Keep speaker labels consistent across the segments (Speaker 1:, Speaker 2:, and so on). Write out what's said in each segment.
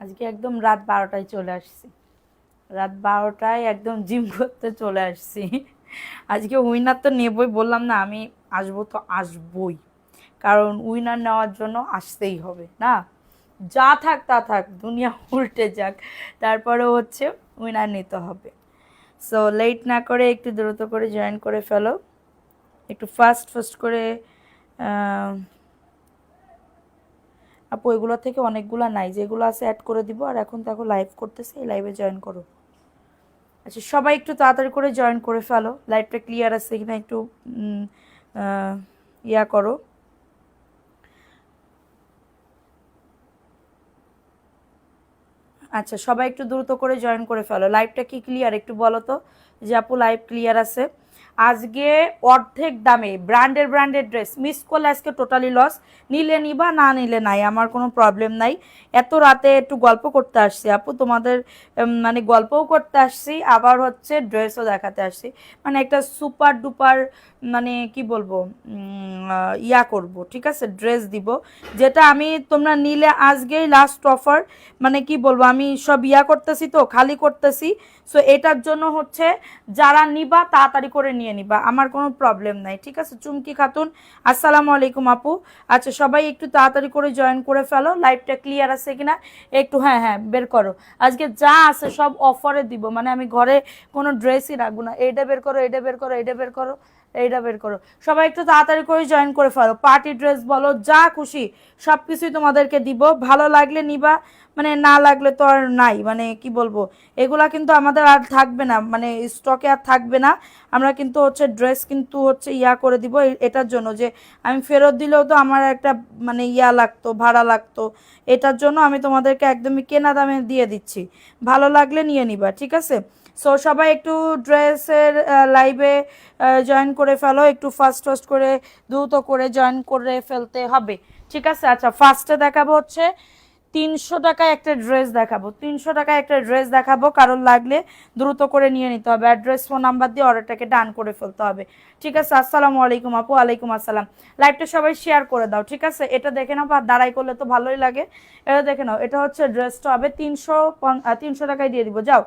Speaker 1: আজকে একদম রাত 12টায় চলে আসছি, রাত 12টায় একদম জিম করতে চলে আসছি। আজকে উইনার তো নেবই, বললাম না আমি আসবো তো আসবই, কারণ উইনার নেওয়ার জন্য আসতেই হবে না, যা থাক তা থাক, দুনিয়া উল্টে যাক, তারপরে হচ্ছে উইনার নিতে হবে। সো লেট না করে একটু দ্রুত করে জয়েন করে ফেলো, একটু ফাস্ট ফাস্ট করে। আপু এগুলো থেকে অনেকগুলো নাই, যেগুলো আছে অ্যাড করে দিব, আর এখন দেখো লাইভ করতেছে, এই লাইভে জয়েন করো। আচ্ছা সবাই একটু তাড়াতাড়ি করে জয়েন করে ফেলো, লাইভটা ক্লিয়ার আছে কিনা একটু ইয়া করো। আচ্ছা সবাই একটু দ্রুত করে জয়েন করে ফেলো, লাইভটা কি ক্লিয়ার একটু বলো তো, যে আপু লাইভ ক্লিয়ার আছে। আজকে অর্ধেক দামে ব্র্যান্ডের ড্রেস মিস করলে আজকে টোটালি লস, নিলে নিবা না নিলে নাই, আমার কোনো প্রবলেম নাই। এত রাতে একটু গল্প করতে আসছি আপু তোমাদের, মানে গল্পও করতে আসছি, আবার হচ্ছে ড্রেসও দেখাতে আসছি, মানে একটা সুপার ডুপার, মানে কি বলবো, ইয়া করব, ঠিক আছে, ড্রেস দিব, যেটা আমি তোমরা নিলে আজকেই লাস্ট অফার, মানে কি বলবো, আমি সব ইয়া করতেছি তো, খালি করতেছি। সো এটার জন্য হচ্ছে যারা নিবা তাড়াতাড়ি করে নিয়ে নিবা, আমার কোনো প্রবলেম নাই, ঠিক আছে। চুমকি খাতুন আসসালামু আলাইকুম আপু। আচ্ছা সবাই একটু তাড়াতাড়ি করে জয়েন করে ফেলো, লাইভটা ক্লিয়ার আছে কিনা একটু, হ্যাঁ হ্যাঁ বের করো। আজকে যা আছে সব অফারে দিব, মানে আমি ঘরে কোনো ড্রেসই রাখবো না, এইটা বের করো, এইটা বের করো, এইটা বের করো, এইটা বের করো। সবাই একটু তাড়াতাড়ি করে জয়েন করে ফেলো, পার্টি ড্রেস বলো যা খুশি সব কিছুই তোমাদেরকে দিব, ভালো লাগলে নিবা, মানে না লাগলে তো আর নাই, মানে কি বলবো, এগুলা কিন্তু আমাদের আর থাকবে না, মানে স্টকে আর থাকবে না। আমরা কিন্তু হচ্ছে ড্রেস কিন্তু হচ্ছে ইয়া করে দিব এটার জন্য, যে আমি ফেরত দিলেও তো আমার একটা মানে ইয়া লাগতো, ভাড়া লাগতো, এটার জন্য আমি তোমাদেরকে একদমই কেনা দামে দিয়ে দিচ্ছি, ভালো লাগলে নিয়ে নিবা, ঠিক আছে। সো সবাই একটু ড্রেসের লাইভে জয়েন করে ফেলো, একটু ফাস্ট ফাস্ট করে দ্রুত করে জয়েন করে ফেলতে হবে, ঠিক আছে। আচ্ছা ফার্স্টে দেখাবো হচ্ছে 300 টাকায় একটা ড্রেস দেখাবো, 300 টাকায় একটা ড্রেস দেখাবো, কারণ লাগলে দ্রুত করে নিয়ে নিতে হবে, অ্যাড্রেস ফোন নাম্বার দিয়ে অর্ডারটাকে ডান করে ফেলতে হবে, ঠিক আছে। আসসালামু আলাইকুম আপু। ওয়ালাইকুম আসসালাম। লাইভটা সবাই শেয়ার করে দাও, ঠিক আছে। এটা দেখে নাও, দাঁড়াই করলে তো ভালোই লাগে, এটা দেখে নাও, এটা হচ্ছে ড্রেসটা হবে 300 টাকায় দিয়ে দিব, যাও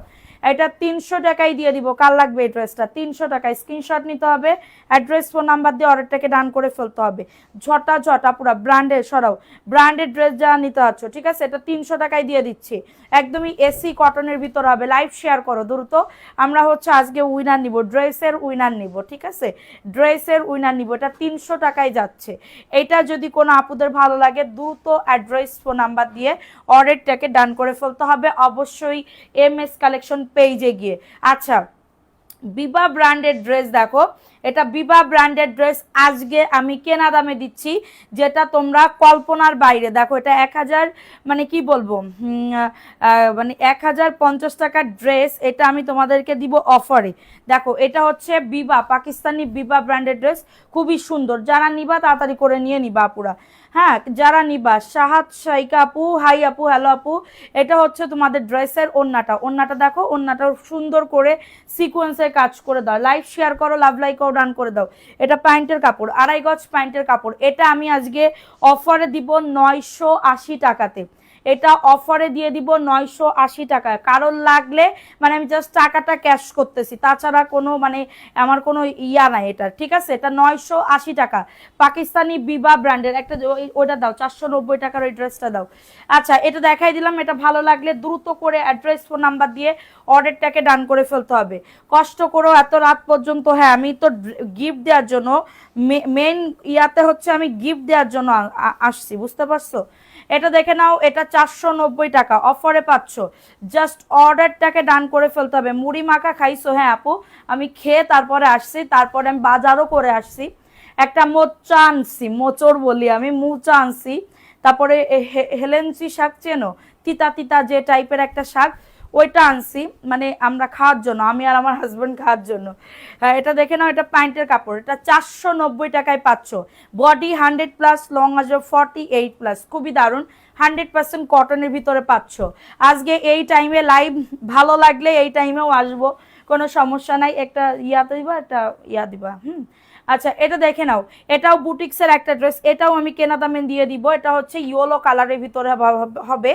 Speaker 1: এটা 300 টাকায় দিয়ে দিব, কার লাগবে এই ড্রেসটা, 300 টাকায় স্ক্রিনশট নিতে হবে, অ্যাড্রেস ফোন নাম্বার দিয়ে অর্ডারটাকে ডান করে ফেলতে হবে, ঝটা ঝটা পুরা ব্র্যান্ডের, সরাও ব্র্যান্ডেড ড্রেস যা নিতে পারছ, ঠিক আছে। এটা 300 টাকায় দিয়ে দিচ্ছি, একদমই এসি কটনের ভিতর হবে, লাইভ শেয়ার করো দ্রুত। আমরা হচ্ছে আজকে উইনার নিব, ড্রেসের উইনার নিব, ঠিক আছে, ড্রেসের উইনার নিব, এটা 300 টাকায় যাচ্ছে। এটা যদি কোনো আপুদের ভালো লাগে দ্রুত অ্যাড্রেস ফোন নাম্বার দিয়ে অর্ডারটাকে ডান করে ফেলতে হবে, অবশ্যই এম এস কালেকশন পেজে গিয়ে। আচ্ছা বিবা ব্র্যান্ডেড ড্রেস দেখো, এটা বিবা ব্র্যান্ডেড ড্রেস আজকে আমি কেনা দামে দিচ্ছি, যেটা তোমরা কল্পনার বাইরে। দেখো এটা 1000, মানে কি বলবো, মানে 1050 টাকার ড্রেস, এটা আমি তোমাদেরকে দিব অফারে। দেখো এটা হচ্ছে বিবা, পাকিস্তানি বিবা ব্র্যান্ডেড ড্রেস, খুবই সুন্দর, যারা নিবা তাড়াতাড়ি করে নিয়ে নিবা পুরা, হ্যাঁ যারা নিবা। সাহাদ শাইকা আপু, হাই আপু, হ্যালো আপু। এটা হচ্ছে তোমাদের ড্রেসের ওন্নাটা, ওন্নাটা দেখো, ওন্নাটা সুন্দর করে সিকোয়েন্সের কাজ করে দাও, লাইভ শেয়ার করো, লাভ লাইকও ডান করে দাও। এটা প্যান্টের কাপড়, 2.5 গজ প্যান্টের কাপড়, এটা আমি আজকে অফারে দিব 980 টাকাতে, এটা অফারে দিয়ে দিব 980 টাকায়, কারণ লাগলে, মানে আমি জাস্ট টাকাটা ক্যাশ করতেছি, তাছাড়া কোনো মানে আমার কোনো ইয়া নাই এটা, ঠিক আছে। এটা 980 টাকা, পাকিস্তানি বিবা ব্র্যান্ডের একটা, ওইটা দাও 490 টাকার ওই ড্রেসটা দাও। আচ্ছা এটা দেখাই দিলাম, এটা ভালো লাগলে দ্রুত করে অ্যাড্রেস ফোন নাম্বার দিয়ে অর্ডারটাকে ডান করে ফেলতে হবে, কষ্ট করো এত রাত পর্যন্ত। হ্যাঁ আমি তো গিফট দেওয়ার জন্য, মেন ইয়াতে হচ্ছে আমি গিফট দেওয়ার জন্য আসছি, বুঝতে পারছো। এটা দেখে নাও, এটা 490 টাকা অফারে পাচ্ছ, জাস্ট অর্ডারটাকে ডান করে ফেলতে হবে। মুড়ি মাখা খাইছো? হ্যাঁ আপু আমি খেয়ে তারপরে আসছি, তারপরে আমি বাজারও করে আসছি, একটা মোচা আনছি, মোচর বলি আমি, মুচা আনছি, তারপরে হেলেন্সি শাক চেনো, তিতা তিতা যে টাইপের একটা শাক, ওইটা আনছি, মানে আমরা খাওয়ার জন্য, আমি আর আমার হাজব্যান্ড খাওয়ার জন্য। হ্যাঁ এটা দেখে নাও, এটা প্যান্টের কাপড়, এটা 490 টাকায় পাচ্ছ, বডি 100+, লং আছে 48+, খুবই দারুণ, 100% কটনের ভিতরে পাচ্ছ। আজকে এই টাইমে লাইভ, ভালো লাগলে এই টাইমেও আসবো, কোনো সমস্যা নাই, একটা ইয়া দিবা, একটা ইয়া দিবা, আচ্ছা এটা দেখে নাও, এটাও বুটিক্সের একটা ড্রেস, এটাও আমি কেনা দামে দিয়ে দিব। এটা হচ্ছে ইয়েলো কালারের ভিতরে হবে।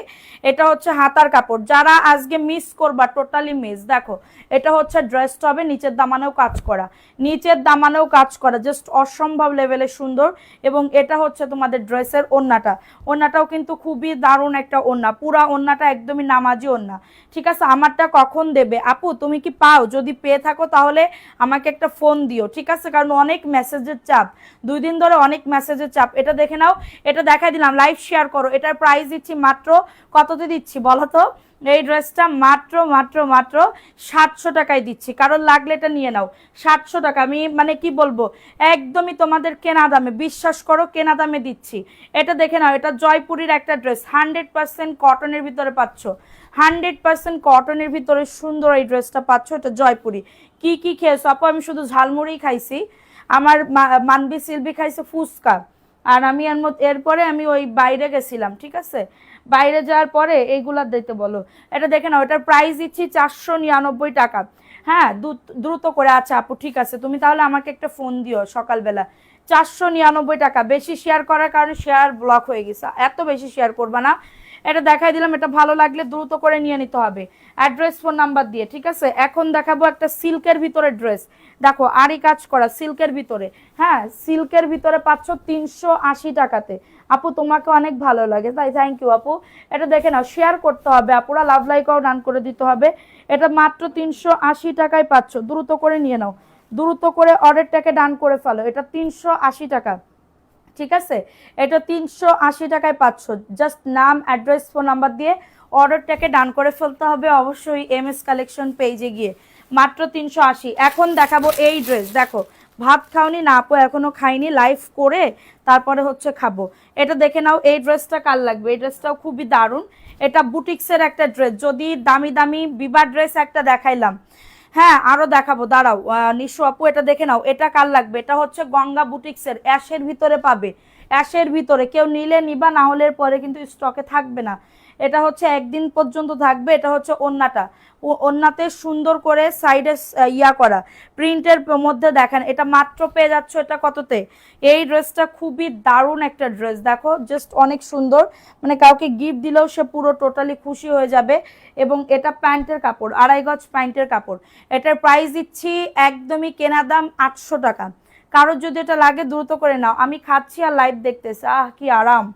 Speaker 1: এটা হচ্ছে হাতার কাপড়, যারা আজকে মিস করবা টোটালি মিস। দেখো এটা হচ্ছে ড্রেসটা হবে নিচের দামানেও কাজ করা, নিচের দামানেও কাজ করা, জাস্ট অসম্ভব লেভেলের সুন্দর। এবং এটা হচ্ছে তোমাদের ড্রেসের ওড়নাটা, ওড়নাটাও কিন্তু খুবই দারুণ একটা ওড়না, পুরা ওড়নাটা একদমই নামাজি ওড়না। ঠিক আছে, আমারটা কখন দেবে আপু, তুমি কি পাও? যদি পেয়ে থাকো তাহলে আমাকে একটা ফোন দিও, ঠিক আছে, কারণ অনেক মেসেজের চাপ, 2 দিন ধরে অনেক মেসেজের চাপ। এটা দেখে নাও, এটা দেখাই দিলাম, লাইভ শেয়ার করো। এটার প্রাইস দিচ্ছি মাত্র কততে দিচ্ছি বলো তো? এই ড্রেসটা মাত্র মাত্র মাত্র 700 টাকায় দিচ্ছি, কারণ লাগলে এটা নিয়ে নাও। 700 টাকা, আমি মানে কি বলবো, একদমই তোমাদের কেনা দামে, বিশ্বাস করো কেনা দামে দিচ্ছি। এটা দেখে নাও, এটা জয়পুরীর একটা ড্রেস, 100% কটনের ভিতরে পাচ্ছ, 100% কটনের ভিতরে সুন্দর এই ড্রেসটা পাচ্ছ। এটা জয়পুরি। কি কি খেয়েছো আপু? আমি শুধু ঝালমুড়ি খাইছি, আমার মানবি সিলবি খাইছে ফুচকা, আর আমি এরপরে আমি ওই বাইরে গেছিলাম, ঠিক আছে, বাইরে যাওয়ার পরে এইগুলা দিতে বলো। এটা দেখে নাও, এটার প্রাইস দিচ্ছি 499 টাকা। হ্যাঁ দ্রুত করে। আচ্ছা আপু ঠিক আছে, তুমি তাহলে আমাকে একটা ফোন দিও সকালবেলা। 499 টাকা, বেশি শেয়ার করার কারণে শেয়ার ব্লক হয়ে গেছে, এত বেশি শেয়ার করবা না। এটা দেখাই দিলাম, এটা ভালো লাগলে দ্রুত করে নিয়ে নিতে হবে অ্যাড্রেস ফোন নাম্বার দিয়ে, ঠিক আছে। এখন দেখাবো একটা সিল্কের ভিতরে ড্রেস, দেখো আরই কাজ করা সিল্কের ভিতরে। হ্যাঁ সিল্কের ভিতরে পাচ্ছ 380 টাকাতে। আপু তোমাকে অনেক ভালো লাগে, তাই থ্যাংক ইউ আপু। এটা দেখে নাও, শেয়ার করতে হবে আপুরা, লাভ লাইকও ডান করে দিতে হবে। এটা মাত্র 380 টাকায় পাচ্ছ, দ্রুত করে নিয়ে নাও, দ্রুত করে অর্ডারটাকে ডান করে ফেলো। এটা 380 টাকা, ঠিক আছে, এটা 380 টাকায় পাচ্ছ। জাস্ট নাম অ্যাড্রেস ফোন নাম্বার দিয়ে অর্ডারটাকে ডান করে ফেলতে হবে অবশ্যই এমএস কালেকশন পেজে গিয়ে। মাত্র 380। এখন দেখাবো এই ড্রেস, দেখো ভাত খাওনি না আপু? এখনো খাইনি, লাইভ করে তারপরে হচ্ছে খাবো। এটা দেখে নাও, এই ড্রেসটা কার লাগবে? এই ড্রেসটাও খুবই দারুণ, এটা বুটিক্সের একটা ড্রেস। যদি দামি দামি বিবা ড্রেস একটা দেখাইলাম, হ্যাঁ আরো দেখাবো, দাঁড়াও নিশু আপু এটা দেখে নাও, এটা কার লাগবে? এটা হচ্ছে গঙ্গা বুটিক্সের, অ্যাশের ভিতরে পাবে, অ্যাশের ভিতরে কেউ নিলে নিবা, না হলে পরে কিন্তু স্টকে থাকবে না। এটা হচ্ছে একদিন পর্যন্ত থাকবে। এটা হচ্ছে ওন্নাটা, ওন্নাতে সুন্দর করে সাইডে ইয়া করা প্রিন্টের মধ্যে দেখেন। এটা মাত্র পেয়ে যাচ্ছ এটা কততে? এই ড্রেসটা খুবই দারুণ একটা ড্রেস, দেখো জাস্ট অনেক সুন্দর, মানে কাউকে গিফট দিলেও সে পুরো টোটালি খুশি হয়ে যাবে। এবং এটা প্যান্টের কাপড়, 2.5 গজ প্যান্টের কাপড়। এটার প্রাইস দিচ্ছি একদমই কেনা দাম 800 টাকা। কারোর যদি এটা লাগে দ্রুত করে নাও। আমি খাচ্ছি আর লাইভ দেখতেছি, আহ কি আরাম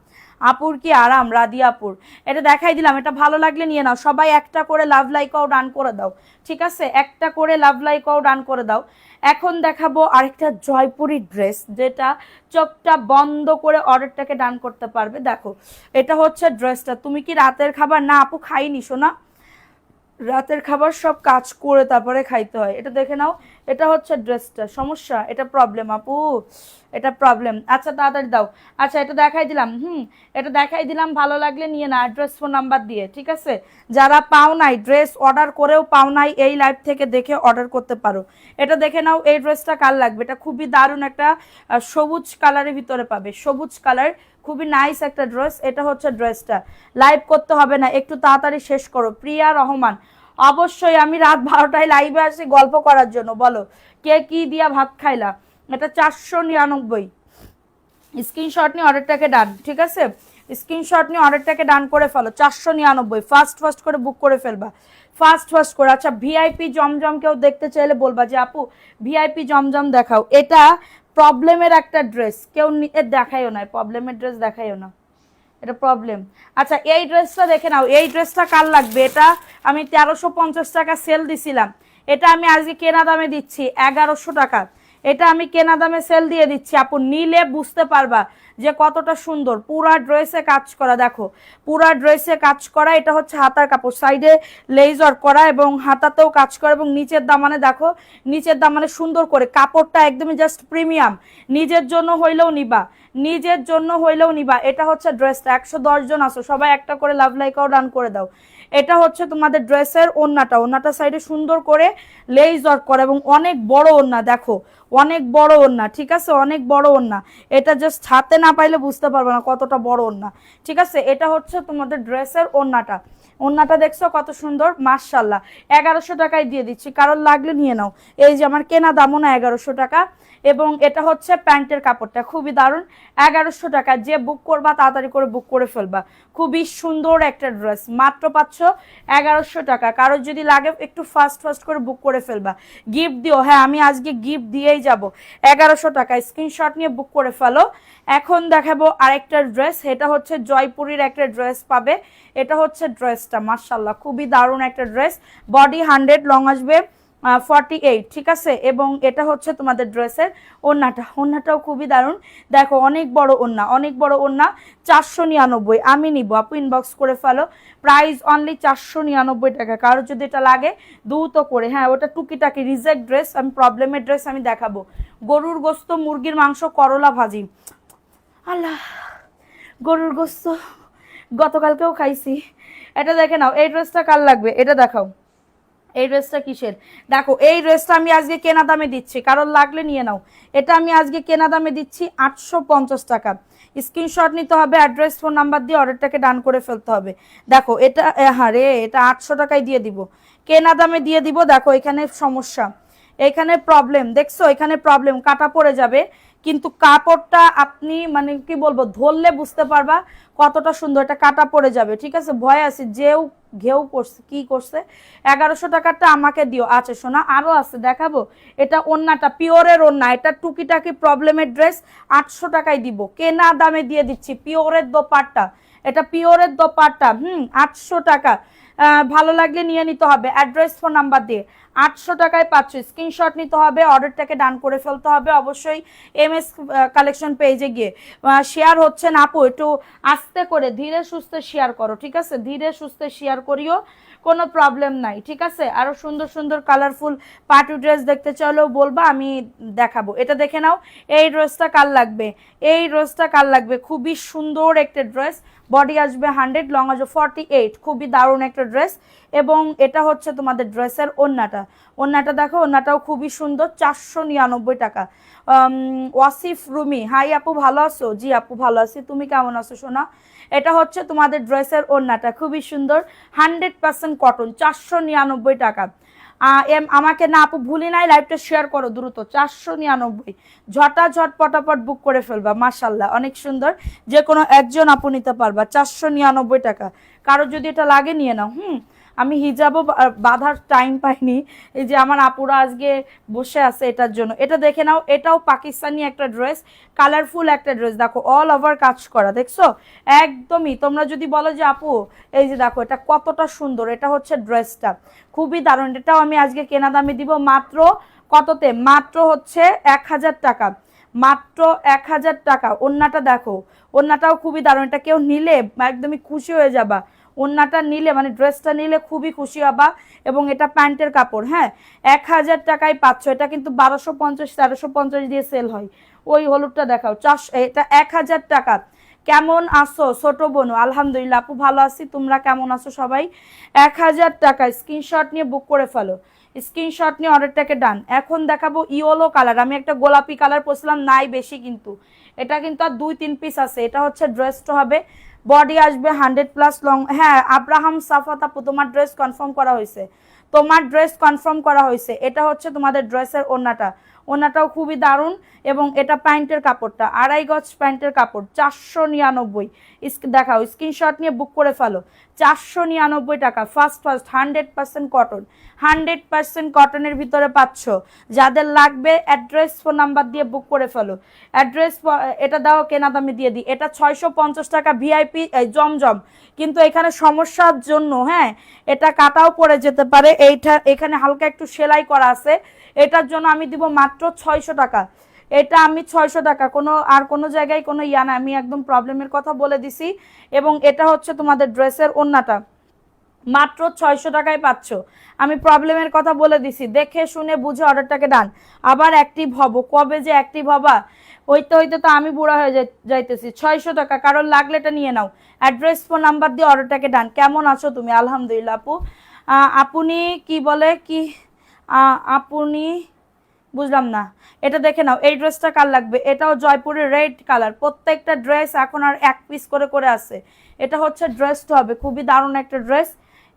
Speaker 1: আপুর, কি আরাম রাদিয়া আপুর। এটা দেখাই দিলাম, এটা ভালো লাগলে নিয়ে নাও। সবাই একটা করে লাভ লাইকও ডান করে দাও, ঠিক আছে, একটা করে লাভ লাইকও ডান করে দাও। এখন দেখাবো আরেকটা জয়পুরি ড্রেস, যেটা চোখটা বন্ধ করে অর্ডারটাকে ডান করতে পারবে। দেখো এটা হচ্ছে ড্রেসটা, তুমি কি রাতের খাবার? না আপু খাইনি শোনা, রাতের খাবার সব কাজ করে তারপরে খাইতে হয়। এটা দেখে নাও, এটা হচ্ছে ড্রেসটা, সমস্যা এটা প্রবলেম আপু, এটা প্রবলেম। আচ্ছা তাড়াতাড়ি দাও। আচ্ছা এটা দেখাই দিলাম, এটা দেখাই দিলাম, ভালো লাগলে নিয়ে না অ্যাড্রেস ফোন নাম্বার দিয়ে, ঠিক আছে। যারা পাও নাই ড্রেস, অর্ডার করেও পাও নাই, এই লাইভ থেকে দেখে অর্ডার করতে পারো। এটা দেখে নাও, এই ড্রেসটা কার লাগবে? এটা খুবই দারুণ একটা সবুজ কালারের ভিতরে পাবে, সবুজ কালার, খুবই নাইস একটা ড্রেস। এটা হচ্ছে ড্রেসটা, লাইভ করতে হবে না, একটু তাড়াতাড়ি শেষ করো। প্রিয়া রহমান, অবশ্যই আমি রাত 12টায় লাইভে আসি গল্প করার জন্য, বলো কে কি দিয়া ভাত খাইলা। এটা 499, স্ক্রিনশট নিয়ে অর্ডারটাকে ডান, ঠিক আছে, স্ক্রিনশট নিয়ে অর্ডারটাকে ডান করে ফেলো। 499, ফার্স্ট ফার্স্ট করে বুক করে ফেলবা, ফার্স্ট ফার্স্ট করে। আচ্ছা ভিআইপি জমজম কেউ দেখতে চাইলে বলবা যে আপু ভিআইপি জমজম দেখাও। এটা প্রবলেমের একটা ড্রেস, কেউ দেখাইও না, প্রবলেমের ড্রেস দেখাইও না, এটা প্রবলেম। আচ্ছা এই ড্রেসটা দেখে নাও, এই ড্রেসটা কার লাগবে? এটা আমি 1350 টাকা সেল দিছিলাম, এটা আমি আজকে কেনা দামে দিচ্ছি 1100 টাকা। এটা আমি কেনা দামে সেল দিয়ে দিচ্ছি, আপু নিলে বুঝতে পারবা যে কতটা সুন্দর। পুরা ড্রেসে কাজ করা, দেখো পুরা ড্রেসে কাজ করা। এটা হচ্ছে হাতার কাপড়, সাইডে লেজার করা এবং হাতাতেও কাজ করা, এবং নিচের দামানে দেখো, নিচের দামানে সুন্দর করে কাপড়টা একদমই জাস্ট প্রিমিয়াম। নিজের জন্য হইলেও নিবা, নিজের জন্য হইলেও নিবা। এটা হচ্ছে ড্রেসটা, 110 জন আসো, সবাই একটা করে লাভ লাইকও ডান করে দাও। এটা হচ্ছে তোমাদের ড্রেসের ওন্নাটা, ওন্নাটা সাইডে সুন্দর করে লেজ ওয়ার্ক করা এবং অনেক বড় ওন্না, দেখো অনেক বড় ওড়না, ঠিক আছে, অনেক বড় ওড়না। এটা জাস্ট হাতে না পাইলে বুঝতে পারবে না কতটা বড় ওড়না, ঠিক আছে। এটা হচ্ছে তোমাদের ড্রেসের ওড়নাটা। ওড়নাটা দেখছো কত সুন্দর, মাশাল্লাহ। 1100 টাকায় দিয়ে দিচ্ছি, কারণ লাগলে নিয়ে নাও। এই যে আমার কেনা দামও না 1100 টাকা। এবং এটা হচ্ছে প্যান্টের কাপড়টা, খুবই দারুণ। 1100 টাকা, যে বুক করবা তাড়াতাড়ি করে বুক করে ফেলবা। খুবই সুন্দর একটা ড্রেস, মাত্র পাচ্ছ 1100 টাকা। কারোর যদি লাগে একটু ফাস্ট ফাস্ট করে বুক করে ফেলবা, গিফট দিও। হ্যাঁ, আমি আজকে গিফট দিয়েই যাব। 1100 টাকা, স্ক্রিনশট নিয়ে বুক করে ফেলো। এখন দেখাবো আরেকটা ড্রেস, এটা হচ্ছে জয়পুরীর একটা ড্রেস পাবে। এটা হচ্ছে ড্রেসটা, মাশাল্লাহ খুবই দারুণ একটা ড্রেস। বডি 100, লং আসবে 48, ঠিক আছে। এবং এটা হচ্ছে তোমাদের ড্রেসের ওড়নাটা, ওড়নাটাও খুবই দারুণ। দেখো অনেক বড় ওড়না, অনেক বড় ওড়না। 499, আমি নিব, আপু ইনবক্স করে ফেলো। প্রাইস অনলি 499 টাকা। কারোর যদি এটা লাগে দ্রুত করে, হ্যাঁ ওটা টুকিটাকি রিজেক্ট ড্রেস, আমি প্রবলেমের ড্রেস আমি দেখাবো। গরুর গোস্ত, মুরগির মাংস, করলা ভাজি, আল্লাহ, গরুর গোস্ত গতকালকেও খাইছি। এটা দেখে নাও, এই ড্রেসটা কার লাগবে এটা দেখাও। এই ড্রেসটা কিসের? দেখো এই ড্রেসটা আমি আজকে কেনা দামে দিচ্ছি, কারণ লাগলে নিয়ে নাও। এটা আমি আজকে কেনা দামে দিচ্ছি 850 টাকা। স্ক্রিনশট নিতে হবে, অ্যাড্রেস ফোন নাম্বার দিয়ে অর্ডারটাকে ডান করে ফেলতে হবে। দেখো এটা, হ্যাঁ রে, এটা 800 টাকায় দিয়ে দিব, কেনা দামে দিয়ে দিব। দেখো এখানে সমস্যা, এখানে প্রবলেম দেখছো, এখানে প্রবলেম, কাটা পড়ে যাবে। কিন্তু কাপড়টা আপনি মানে কি বলবো, ধরলে বুঝতে পারবা কতটা সুন্দর। এটা কাটা পড়ে যাবে, ঠিক আছে। ভয় আছে, যেও ঘেউ করছে, কি করছে। 1100 টাকাটা আমাকে দিও। আচ্ছা শোনা, আরো আছে দেখাবো। এটা ওন্নাটা পিওরের ওন্না, এটা টুকিটাকি প্রবলেমের ড্রেস। 800 টাকায় দিব, কেনা দামে দিয়ে দিচ্ছি। পিওরের দোপাট্টা, এটা পিওরের দোপাট্টা, 800 টাকা। ভালো লাগলে নিয়ে নিতে হবে, অ্যাড্রেস ফোন নাম্বার দিয়ে। 800 টাকায় পাচ্ছ, স্ক্রিনশট নিতে হবে, অর্ডারটাকে ডান করে ফেলতে হবে অবশ্যই। এমএস কালেকশন পেজে গিয়ে শেয়ার হচ্ছে না আপু, একটু আস্তে করে ধীরে সুস্থে শেয়ার করো, ঠিক আছে, ধীরে সুস্থে শেয়ার করিও, কোনো প্রবলেম নাই, ঠিক আছে। আরো সুন্দর সুন্দর কালারফুল পার্টি ড্রেস দেখতে চাইলেও বলবা, আমি দেখাবো। এটা দেখে নাও, এই ড্রেসটা কার লাগবে, এই ড্রেসটা কার লাগবে, খুবই সুন্দর একটা ড্রেস। বডি আসবে 100, লং আসবে 48, খুবই দারুণ একটা ড্রেস। এবং এটা হচ্ছে তোমাদের ড্রেসের ওন্নাটা, ওন্নাটা দেখো, ওন্নাটাও খুবই সুন্দর। 499 টাকা। ওয়াসিফ রুমি, হাই আপু ভালো আছো? জি আপু ভালো আছি, তুমি কেমন আছো সোনা? এটা হচ্ছে তোমাদের ড্রেসের ওন্নাটা, খুবই সুন্দর, 100% কটন, 499 টাকা। আমাকে না আপু ভুলি নাই, লাইভটা শেয়ার করো দ্রুত। 499, ঝটাঝট পটাপট বুক করে ফেলবা। মাশাল্লাহ অনেক সুন্দর, যে কোনো একজন আপু নিতে পারবা। 499 টাকা, কারো যদি এটা লাগে নিয়ে নাও। আমি হিজাবও বাঁধার টাইম পাইনি, এই যে আমার আপুরা আজকে বসে আছে এটার জন্য। এটা দেখে নাও, এটাও পাকিস্তানি একটা ড্রেস, কালারফুল একটা ড্রেস। দেখো অল ওভার কাজ করা, দেখছো একদমই। তোমরা যদি বলো যে আপু এই যে দেখো এটা কতটা সুন্দর, এটা হচ্ছে ড্রেসটা খুবই দারুণ। এটাও আমি আজকে কেনা দামে দিব মাত্র কততে, মাত্র হচ্ছে 1000 টাকা, মাত্র 1000 টাকা। ওন্নাটা দেখো, ওন্নাটাও খুবই দারুণ, এটা কেউ নিলে একদমই খুশি হয়ে যাবা। ওন্নাটা নিলে মানে ড্রেসটা নিলে খুবই খুশি হবা। এবং এটা প্যান্টের কাপড়, হ্যাঁ 1000 টাকায় পাচ্ছ। এটা কিন্তু 1250 1350 দিয়ে সেল হয়। ওই হলুদটা দেখাও, এটা 1000 টাকা। কেমন আছো ছোট বোনু? আলহামদুলিল্লাহ আপু ভালো আছি, তোমরা কেমন আছো সবাই? 1000 টাকা, স্ক্রিনশট নিয়ে বুক করে ফেলো, স্ক্রিনশট নিয়ে অর্ডারটাকে ডান। এখন দেখাবো ইয়েলো কালার, আমি একটা গোলাপি কালার পরছিলাম, নাই বেশি কিন্তু, এটা কিন্তু আর 2-3 পিস আছে। এটা হচ্ছে ড্রেসটা হবে, বডি আসবে 100+, লং। হ্যাঁ আব্রাহাম সাফাত আপু, তোমার ড্রেস কনফার্ম করা হয়েছে, তোমার ড্রেস কনফার্ম করা হয়েছে। এটা হচ্ছে তোমাদের ড্রেসের ওন্নাটা, ওন্নাটাও খুবই দারুণ। এবং এটা প্যান্টের কাপড়টা 2.5 গজ প্যান্টের কাপড়, 499। দেখাও, স্ক্রিনশট নিয়ে বুক করে ফেলো। 499 টাকা, ফার্স্ট 100% কটন, 100% কটনের ভিতরে পাচ্ছ। যাদের লাগবে অ্যাড্রেস ফোন নাম্বার দিয়ে বুক করে ফেলো। অ্যাড্রেস এটা দাও, কেনা দামে দিয়ে দিই। এটা 650 টাকা ভিআইপি জমজম, কিন্তু এখানে সমস্যার জন্য, হ্যাঁ এটা কাটাও পড়ে যেতে পারে। এইটা এখানে হালকা একটু সেলাই করা আছে, এটার জন্য আমি দিব মাত্র 600 টাকা। এটা আমি 600 টাকা, কোনো জায়গায় কোনো ইয়া না, আমি একদম প্রবলেমের কথা বলে দিছি। এবং এটা হচ্ছে তোমাদের ড্রেসের ওন্নাটা, মাত্র 600 টাকায় পাচ্ছ। আমি প্রবলেমের কথা বলে দিছি, দেখে শুনে বুঝে অর্ডারটাকে ডান। আবার অ্যাক্টিভ হব, কবে যে অ্যাক্টিভ হবা, হইতে হইতে তো আমি বুড়া হয়ে যাইতেছি। 600 টাকা, কারণ লাগলে এটা নিয়ে নাও, অ্যাড্রেস ফোন নাম্বার দিয়ে অর্ডারটাকে ডান। কেমন আছো তুমি? আলহামদুলিল্লাহ আপু। আপনি কি বলে কি, আপনি বুঝলাম না, এটা দেখে নাও। এই ড্রেসটা কার লাগবে? এটাও জয়পুরের রেড কালার, প্রত্যেকটা ড্রেস এখন আর এক পিস করে করে আছে। এটা হচ্ছে ড্রেসটা হবে খুবই দারুণ একটা ড্রেস,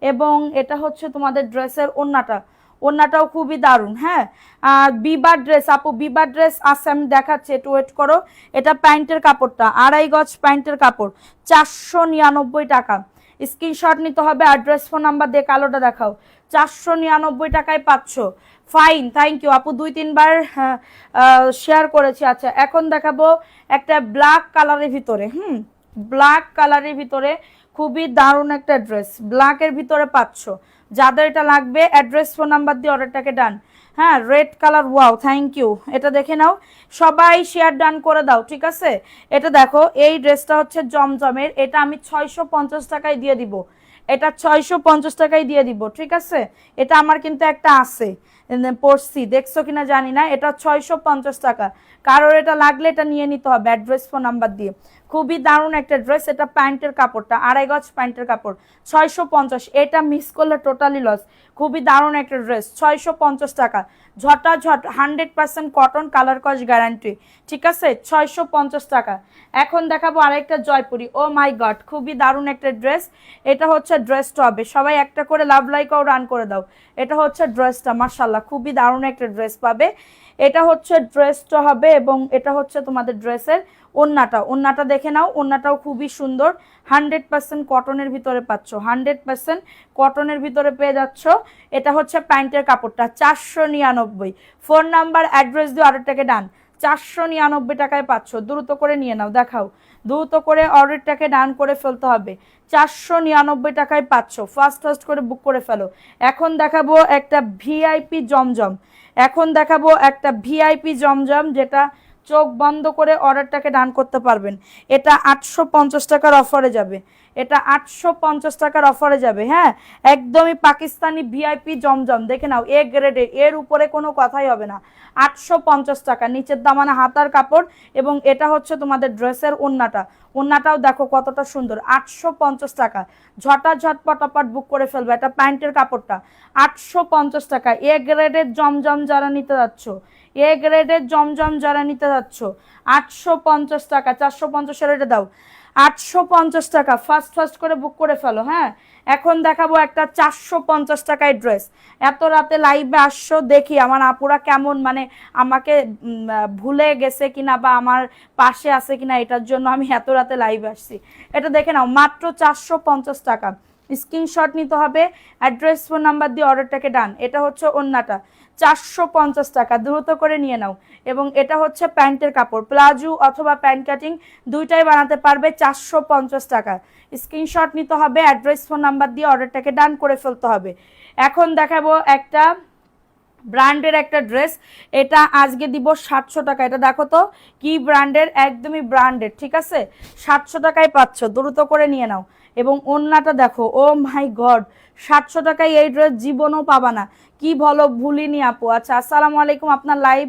Speaker 1: এবং এটা হচ্ছে তোমাদের ড্রেসের ওড়নাটা, ওড়নাটাও খুবই দারুণ। হ্যাঁ, আর বিবার ড্রেস, আপু বিবার ড্রেস আছে, আমি দেখাচ্ছি, একটু ওয়েট করো। এটা প্যান্টের কাপড়টা 2.5 গজ প্যান্টের কাপড়, 499 টাকা। স্ক্রিনশট নিতে হবে, অ্যাড্রেস ফোন নাম্বার দিয়ে কালোটা দেখাও। 499 টাকায় পাচ্ছ। ফাইন, থ্যাংক ইউ আপু, 2-3 বার শেয়ার করেছি। আচ্ছা, এখন দেখাবো একটা ব্ল্যাক কালারের ভিতরে, ব্ল্যাক কালারের ভিতরে খুবই দারুণ একটা ড্রেস, ব্ল্যাকের ভিতরে পাচ্ছ। যাদের এটা লাগবে অ্যাড্রেস ফোন নাম্বার দিয়ে অর্ডারটাকে ডান। হ্যাঁ, red colour, wow, thank you. এটা দেখে নাও, সবাই শেয়ার ডান করে দাও, ঠিক আছে? এটা দেখো, এই ড্রেসটা হচ্ছে জমজমের, এটা আমি 650 টাকায় দিয়ে দিব, এটা 650 টাকায় দিয়ে দিব, ঠিক আছে? এটা আমার কিন্তু একটা আছে, পড়ছি, দেখছো কিনা জানি না, এটা 650 টাকা। কারোর এটা লাগলে এটা নিয়ে নিতে হবে অ্যাড্রেস ফোন নাম্বার দিয়ে। খুবই দারুণ একটা ড্রেস, এটা প্যান্টের কাপড়টা 2.5 গজ প্যান্টের কাপড়, 650। এটা মিস করলে টোটালি লস। খুবই দারুণ একটা ড্রেস, 650 টাকা, ঝটাঝট 100% কটন, কালার কস গ্যারান্টি, ঠিক আছে? 650 টাকা। এখন দেখাবো আরেকটা জয়পুরি, ও মাই গড, খুবই দারুণ একটা ড্রেস। এটা হচ্ছে ড্রেসটা হবে, সবাই একটা করে লাভ লাইকও রান করে দাও। এটা হচ্ছে ড্রেসটা, মাশাআল্লাহ খুবই দারুণ একটা ড্রেস পাবে। এটা হচ্ছে ড্রেসটা হবে, এবং এটা হচ্ছে তোমাদের ড্রেসের ওড়নাটা, ওড়নাটা দেখে নাও, ওড়নাটাও খুবই সুন্দর, 100% কটনের ভিতরে পাচ্ছ, 100% কটনের ভিতরে পেয়ে যাচ্ছ। এটা হচ্ছে প্যান্টের কাপড়টা, 499। ফোন নাম্বার অ্যাড্রেস দিয়ে অর্ডারটাকে ডান, 499 টাকায় পাচ্ছ। দ্রুত করে নিয়ে নাও, দেখাও, দ্রুত করে অর্ডারটাকে ডান করে ফেলতে হবে। 499 টাকায় পাচ্ছ, ফার্স্ট ফার্স্ট করে বুক করে ফেলো। এখন দেখাবো একটা ভিআইপি জমজম, এখন দেখাবো একটা ভিআইপি জমজম, যেটা চোখ বন্ধ করে অর্ডারটাকে ডান করতে পারবেন। এটা 850 টাকার অফারে যাবে, এটা 850 টাকার অফারে যাবে। হ্যাঁ, একদমই পাকিস্তানি ভিআইপি জমজম, দেখে নাও, এ গ্রেডে, এর উপরে কোনো কথাই হবে না। 850 টাকা, নিচের দামানা হাতার কাপড়, এবং এটা হচ্ছে তোমাদের ড্রেসের ওড়নাটা, ওড়নাটাও দেখো কতটা সুন্দর, 850 টাকা। ঝটাঝট পটাপট বুক করে ফেলবে। এটা প্যান্টের কাপড়টা 850 টাকা। এ গ্রেডের জমজম যারা নিতে যাচ্ছ, এ গ্রেডের জমজম যারা নিতে যাচ্ছ, 850 টাকা, 450-এর এটা দাও, 850 টাকা, ফার্স্ট ফার্স্ট করে বুক করে ফেলো। হ্যাঁ, এখন দেখাবো একটা 450 টাকায় ড্রেস। এত রাতে লাইভে আসছো, দেখি আমার আপুরা কেমন, মানে আমাকে ভুলে গেছে কিনা বা আমার পাশে আছে কিনা, এটার জন্য আমি এত রাতে লাইভে আসছি। এটা দেখে নাও, মাত্র 450 টাকা। স্ক্রিনশট নিতে হবে, অ্যাড্রেস ফোন নাম্বার দিয়ে অর্ডারটাকে ডান। এটা হচ্ছে ওড়নাটা, 450 টাকা, দ্রুত করে নিয়ে নাও। এবং এটা হচ্ছে প্যান্টের কাপড়, প্লাজো অথবা প্যান্ট কাটিং দুইটাই বানাতে পারবে, 450 টাকা। স্ক্রিনশট নিতে হবে, অ্যাড্রেস ফোন নাম্বার দিয়ে অর্ডারটাকে ডান করে ফেলতে হবে। এখন দেখাবো একটা ব্র্যান্ডের একটা ড্রেস, এটা আজকে দিব 700 টাকা। এটা দেখো তো কি ব্র্যান্ডের, একদমই ব্র্যান্ডেড, ঠিক আছে? 700 টাকায় পাচ্ছ, দ্রুত করে নিয়ে নাও। এবং ওড়নাটা দেখো, ও মাই গড, 700 টাকায় এই ড্রেস জীবনও পাবা না। কি বলো, ভুলিনি আপু। আচ্ছা, আসসালামু আলাইকুম, আপনার লাইভ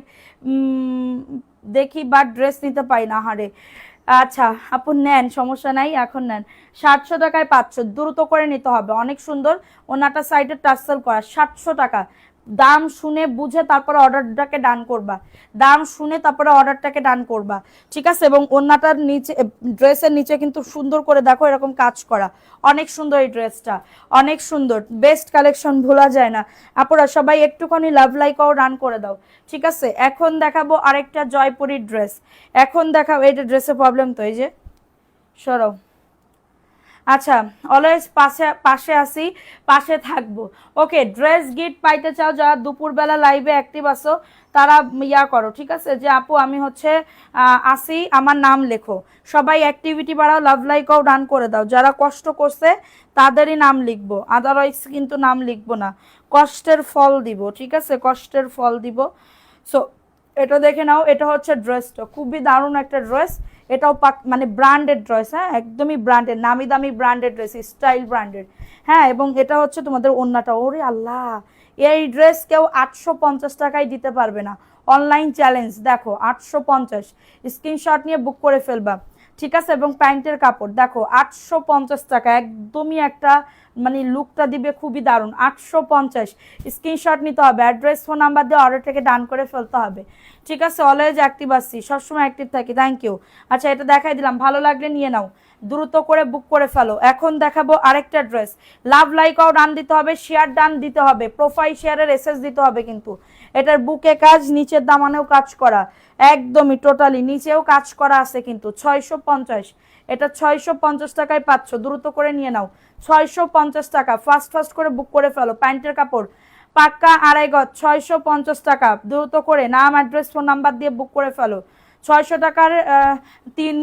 Speaker 1: দেখি বাট ড্রেস নিতে পাই না, হারে। আচ্ছা আপু, নেন, সমস্যা নাই, এখন নেন। 700 টাকায় পাচ্ছ, দ্রুত করে নিতে হবে, অনেক সুন্দর। ওনাটা সাইডে টার্সেল করা, 700 টাকা। দাম শুনে বুঝে তারপরে অর্ডারটাকে ডান করবা, দাম শুনে তারপরে অর্ডারটাকে ডান করবা, ঠিক আছে? এবং ওনাটার নিচে, ড্রেসের নিচে কিন্তু সুন্দর করে দেখো এরকম কাজ করা, অনেক সুন্দর এই ড্রেসটা, অনেক সুন্দর, বেস্ট কালেকশন, ভোলা যায় না। আপুরা সবাই একটুখানি লাভ লাইকও রান করে দাও, ঠিক আছে? এখন দেখাবো আরেকটা জয়পুরি ড্রেস, এখন দেখাবো, এইটা ড্রেসের প্রবলেম তো, এই যে সরো। আচ্ছা, অলওয়েজ পাশে আসি, পাশে থাকবো। ওকে, ড্রেস গিফট পাইতে চাও যারা দুপুরবেলা লাইভে অ্যাক্টিভ আসো, তারা ইয়া করো, ঠিক আছে? যে আপু আমি হচ্ছে আসি, আমার নাম লেখো। সবাই অ্যাক্টিভিটি বাড়াও, লাভ লাইকও ডান করে দাও। যারা কষ্ট করছে তাদেরই নাম লিখবো, আদারওয়াইজ কিন্তু নাম লিখবো না। কষ্টের ফল দিব, ঠিক আছে? কষ্টের ফল দিব। সো এটা দেখে নাও, এটা হচ্ছে ড্রেসটা, খুবই দারুণ একটা ড্রেস। এটাও মানে ব্র্যান্ডেড ড্রেস, হ্যাঁ, একদমই ব্র্যান্ডেড, নামি দামি ব্র্যান্ডেড ড্রেস, স্টাইল ব্র্যান্ডেড। হ্যাঁ, এবং এটা হচ্ছে তোমাদের ওড়নাটা, ওরে আল্লাহ, এই ড্রেস কেউ 850 টাকায় দিতে পারবে না। অনলাইন চ্যালেঞ্জ, দেখো 850, স্ক্রিনশট নিয়ে বুক করে ফেলবা, ঠিক আছে? এবং প্যান্টের কাপড় দেখো 850 টাকা, একদমই একটা মানে লুকটা দিবে খুবই দারুণ। 850, স্ক্রিনশট নিতে হবে, অ্যাড্রেস ফোন নাম্বার দিয়ে অর্ডারটাকে ডান করে ফেলতে হবে। ঠিক আছে, অলওয়েজ অ্যাক্টিভ আসছি, সবসময় অ্যাক্টিভ থাকি, থ্যাংক ইউ। আচ্ছা এটা দেখাই দিলাম, ভালো লাগলে নিয়ে নাও, দ্রুত করে বুক করে ফেলো। এখন দেখাবো আরেকটা ড্রেস, লাভ লাইকও ডান দিতে হবে, শেয়ার ডান দিতে হবে, প্রোফাইল শেয়ারের এসএস দিতে হবে কিন্তু। এটার বুকে কাজ, নিচের দামানেও কাজ করা, একদমই টোটালি নিচেও কাজ করা আছে কিন্তু। 650, এটা 650 টাকায় পাচ্ছ, দ্রুত করে নিয়ে নাও। 650 টাকা, ফাস্ট করে বুক করে ফেলো। প্যান্টের কাপড় পাক্কা আড়াই গজ, 650 টাকা, দ্রুত করে নাম অ্যাড্রেস ফোন নাম্বার দিয়ে বুক করে ফেলো। 600 টাকার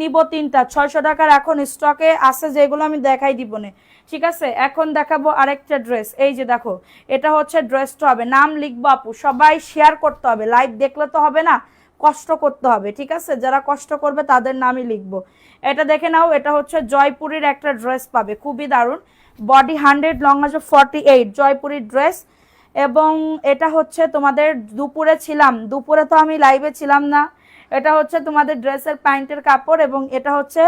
Speaker 1: নিব তিনটা, 600 টাকার এখন স্টকে আছে যেগুলো আমি দেখাই দিব না। ঠিক আছে, এখন দেখাবো আরেকটা ড্রেস। এই যে দেখো, এটা হচ্ছে ড্রেসটা হবে, নাম লিখবো আপু, সবাই শেয়ার করতে হবে, লাইভ দেখলে তো হবে না, কষ্ট করতে হবে। ঠিক আছে, যারা কষ্ট করবে তাদের নামই লিখবো। এটা দেখে নাও, এটা হচ্ছে জয়পুরের একটা ড্রেস পাবে, খুবই দারুণ, বডি 100, লং আছে 48, জয়পুরের ড্রেস। এবং এটা হচ্ছে তোমাদের দুপুরে ছিলাম, দুপুরে তো আমি লাইভে ছিলাম না। এটা হচ্ছে তোমাদের ড্রেসের প্যান্টের কাপড়, এবং এটা হচ্ছে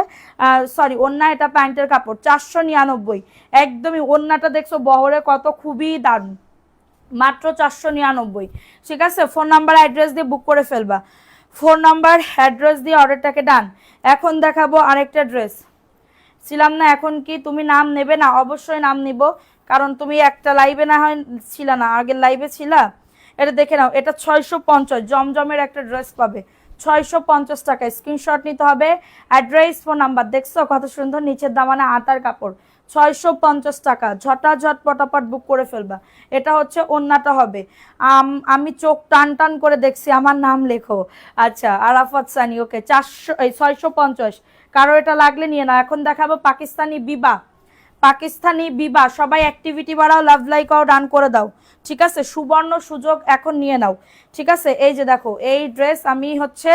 Speaker 1: সরি ওন্না, এটা প্যান্টের কাপড় 499, একদমই ওন্নাটা দেখছো বহরে কত, খুবই দারুণ, মাত্র 499। ঠিক আছে, ফোন নাম্বার অ্যাড্রেস দিয়ে বুক করে ফেলবা, ফোন নাম্বার অ্যাড্রেস দিয়ে অর্ডারটাকে ডান। এখন দেখাবো আরেকটা ড্রেস, ছিলাম না, এখন কি তুমি নাম নেবে না? অবশ্যই নাম নিব, কারণ তুমি একটা লাইভে না হয় ছিল না, আগের লাইভে ছিলা। এটা দেখে নাও, এটা 650, জমজমের একটা ড্রেস পাবে, 650 টাকা, স্ক্রিনশট নিতে হবে, অ্যাড্রেস ফোন নাম্বার, দেখছো কত সুন্দর, নিচের দামানে আতার কাপড়, 650 টাকা, ঝটাঝট পটাপট বুক করে ফেলবা। এটা হচ্ছে ওন্নাটা হবে, আমি চোখ টান টান করে দেখছি, আমার নাম লেখো। আচ্ছা আরাফাত সানি, ওকে 650, কারো এটা লাগলে নিয়ে নাও। এখন দেখাবো পাকিস্তানি বিবা, পাকিস্তানি বিবা, সবাই অ্যাক্টিভিটি বাড়াও, লাভ লাইকও ডান করে দাও। ঠিক আছে, সুবর্ণ সুযোগ এখন নিয়ে নাও। ঠিক আছে, এই যে দেখো, এই ড্রেস আমি হচ্ছে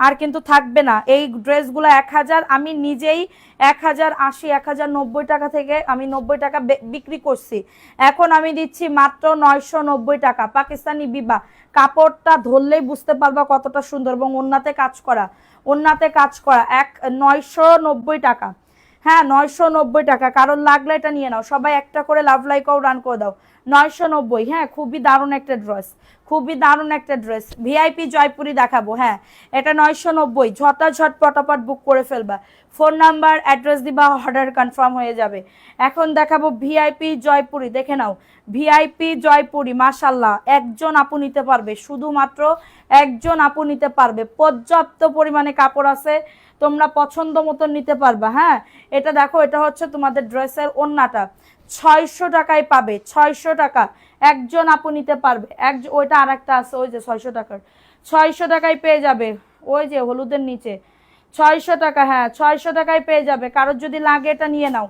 Speaker 1: আর কিন্তু থাকবে না, এই ড্রেসগুলো 1000, আমি নিজেই 1080, 1090 টাকা থেকে আমি 90 টাকা বিক্রি করছি, এখন আমি দিচ্ছি মাত্র 990 টাকা। পাকিস্তানি বিবা, কাপড়টা ধরলেই বুঝতে পারবা কতটা সুন্দর, এবং ওন্নাতে কাজ করা, ওন্নাতে কাজ করা, 990 টাকা। হ্যাঁ 990 টাকা, কারণ লাগলে এটা নিয়ে নাও, সবাই একটা করে লাভ লাইকও রান করে দাও। 990, হ্যাঁ খুবই দারুণ একটা ড্রেস, খুবই দারুণ একটা ড্রেস, ভিআইপি জয়পুরি দেখাবো। হ্যাঁ এটা 990, ঝটাঝট পটাপট বুক করে ফেলবা, ফোন নাম্বার অ্যাড্রেস দিবা, অর্ডার কনফার্ম হয়ে যাবে। এখন দেখাবো ভিআইপি জয়পুরি, দেখে নাও, ভিআইপি জয়পুরি, মাশাল্লাহ, একজন আপু নিতে পারবে, শুধুমাত্র একজন আপু নিতে পারবে, পর্যাপ্ত পরিমাণে কাপড় আছে, তোমরা পছন্দ মতো নিতে পারবা। হ্যাঁ এটা দেখো, এটা হচ্ছে তোমাদের ড্রেসের ওন্নাটা, 600 টাকায় পাবে, 600 টাকা, একজন আপু নিতে পারবে, ওইটা আর একটা আছে, ওই যে 600 টাকার, 600 টাকায় পেয়ে যাবে, ওই যে হলুদের নিচে 600 টাকা, হ্যাঁ 600 টাকায় পেয়ে যাবে, কারোর যদি লাগে এটা নিয়ে নাও।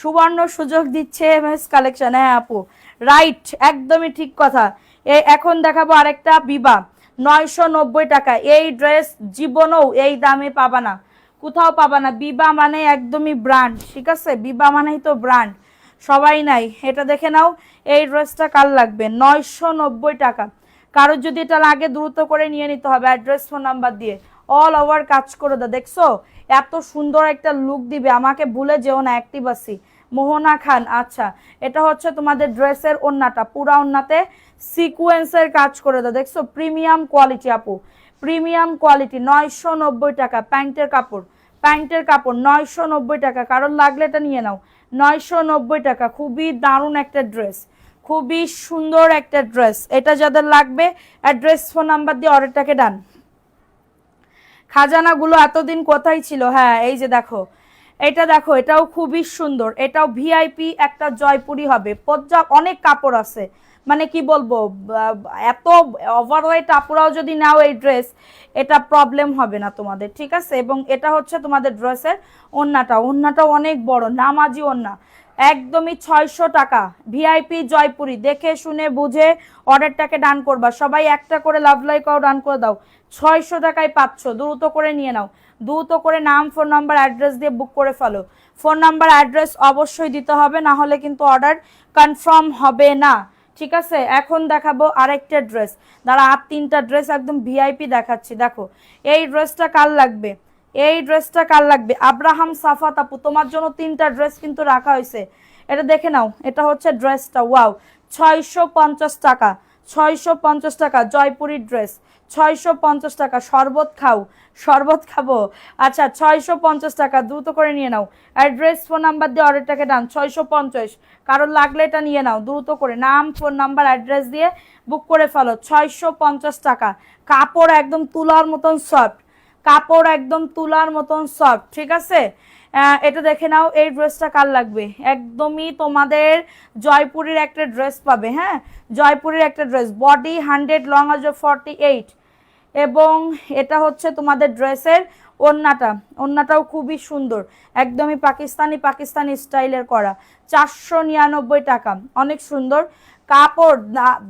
Speaker 1: সুবর্ণ সুযোগ দিচ্ছে এমএস কালেকশন, হ্যাঁ আপু রাইট, একদমই ঠিক কথা। এখন দেখাবো আরেকটা বিবা, 990 টাকা, এই ড্রেস জীবনেও এই দামে পাবা না, কোথাও পাবা না, বিবা মানে একদমই ব্র্যান্ড। ঠিক আছে, বিবা মানেই তো ব্র্যান্ড, সবাই নাই। এটা দেখে নাও, এই ড্রেসটা কার লাগবে, 990 টাকা, কারোর যদি এটা লাগে দ্রুত করে নিয়ে নিতে হবে, অ্যাড্রেস ফোন নাম্বার দিয়ে অল ওভার কাজ করে দাও। দেখছো এত সুন্দর একটা লুক দিবে, আমাকে ভুলে যেও না, অ্যাক্টিভ আছি। মোহনা খান, আচ্ছা এটা হচ্ছে তোমাদের ড্রেসের ওন্নাটা, পুরা ওন্নাতে সিকোয়েন্সের কাজ করে দাও, দেখছো প্রিমিয়াম কোয়ালিটি আপু, প্রিমিয়াম কোয়ালিটি, 990 টাকা, প্যান্টের কাপড়, প্যান্টের কাপড় 990 টাকা, কারণ লাগলে এটা নিয়ে নাও, 990 টাকা, খুবই দারুণ একটা ড্রেস, খুবই সুন্দর একটা ড্রেস। এটা যাদের লাগবে অ্যাড্রেস ফোন নাম্বার দিয়ে অর্ডারটাকে ডান। খাজানাগুলো এতদিন কোথায় ছিল? হ্যাঁ এই যে দেখো, এটা দেখো, এটাও খুবই সুন্দর, এটাও ভিআইপি একটা জয়পুরি হবে, পর্যাপ্ত অনেক কাপড় আছে, মানে কি বলবো, এত ওভারওয়েট আপুরাও যদি নাও এই ড্রেস, এটা প্রবলেম হবে না তোমাদের। ঠিক আছে, এবং এটা হচ্ছে তোমাদের ড্রেসের ওন্নাটা, ওন্নাটা অনেক বড়, নামাজি ওন্না, একদমই 600 টাকা, ভিআইপি জয়পুরি, দেখে শুনে বুঝে অর্ডারটাকে ডান করবা, সবাই একটা করে লাভ লাইকও ডান করে দাও। 600 টাকায় পাচ্ছ, দ্রুত করে নিয়ে নাও, দ্রুত করে নাম ফোন নাম্বার অ্যাড্রেস দিয়ে বুক করে ফেলো। ফোন নাম্বার অ্যাড্রেস অবশ্যই দিতে হবে, না হলে কিন্তু অর্ডার কনফার্ম হবে না। ঠিক আছে, এখন দেখাবো আরেকটা ড্রেস, দাঁড়া আর তিনটা ড্রেস একদম ভিআইপি দেখাচ্ছি। দেখো এই ড্রেসটা কার লাগবে, এই ড্রেসটা কার লাগবে, আব্রাহাম সাফাত আপু, তোমার জন্য তিনটা ড্রেস কিন্তু রাখা হয়েছে, এটা দেখে নাও, এটা হচ্ছে ড্রেসটা, ওয়াও 650 টাকা, 650 টাকা জয়পুরি ড্রেস, 650 টাকা। শরবত খাও, শরবত খাবো, আচ্ছা 650 টাকা, দ্রুত করে নিয়ে নাও। অ্যাড্রেস ফোন নাম্বার দিয়ে অর্ডারটাকে ডান, 650। কারণ লাগলে এটা নিয়ে নাও দ্রুত করে, নাম ফোন নাম্বার অ্যাড্রেস দিয়ে বুক করে ফেলো। 650 টাকা, কাপড় একদম তুলার মতন সফট, কাপড় একদম তুলার মতন সফট, ঠিক আছে। এটা দেখে নাও, এই ড্রেসটা কার লাগবে, একদমই তোমাদের জয়পুরের একটা ড্রেস পাবে, হ্যাঁ জয়পুরের একটা ড্রেস, বডি 100, লং আজ 48, এবং এটা হচ্ছে তোমাদের ড্রেসের ওড়নাটা, ওড়নাটাও খুবই সুন্দর, একদমই পাকিস্তানি পাকিস্তানি স্টাইলের করা, 499 টাকা, অনেক সুন্দর কাপড়,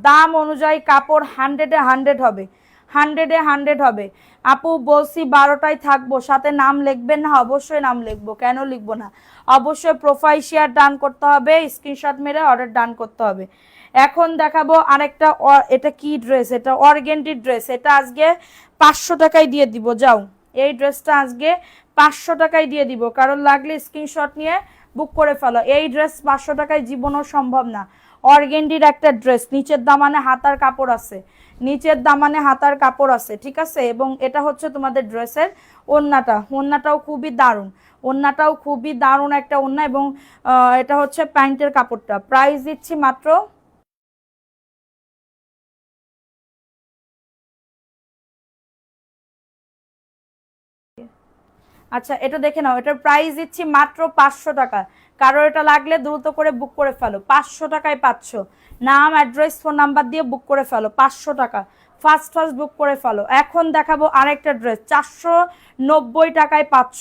Speaker 1: দাম অনুযায়ী কাপড় 100-এ 100 হবে, 100-এ 100 হবে। আপু বলছি 12টায় থাকবো, সাথে নাম লিখবেন না? অবশ্যই নাম লিখবো, কেন লিখবো না, অবশ্যই প্রোফাইল শেয়ার ডান করতে হবে, স্ক্রিনশট মেরে অর্ডার ডান করতে হবে। এখন দেখাবো আরেকটা, এটা কি ড্রেস, এটা অর্গেন্ডি ড্রেস, এটা আজকে 500 টাকায় দিয়ে দিব, যাও এই ড্রেসটা আজকে 500 টাকায় দিয়ে দিব, কারণ লাগলে স্ক্রিনশট নিয়ে বুক করে ফেলো। এই ড্রেস 500 টাকায় জীবনও সম্ভব না। অর্গেন্ডির একটা ড্রেস, নিচের দামানে হাতার কাপড় আছে, নিচের দামানে হাতার কাপড় আছে, ঠিক আছে। এবং এটা হচ্ছে তোমাদের ড্রেসের ওড়নাটা, ওড়নাটাও খুবই দারুণ, ওড়নাটাও খুবই দারুণ একটা ওড়না, এবং এটা হচ্ছে প্যান্টের কাপড়টা। প্রাইস দিচ্ছি মাত্র, আচ্ছা এটা দেখে নাও, এটার প্রাইস দিচ্ছি মাত্র 500 টাকা। কারো এটা লাগলে দ্রুত করে বুক করে ফেলো, 500 টাকায় পাচ্ছ। নাম অ্যাড্রেস ফোন নাম্বার দিয়ে বুক করে ফেলো, 500 টাকা, ফার্স্ট ফার্স্ট বুক করে ফেলো। এখন দেখাবো আরেকটা ড্রেস, 490 টাকায় পাচ্ছ,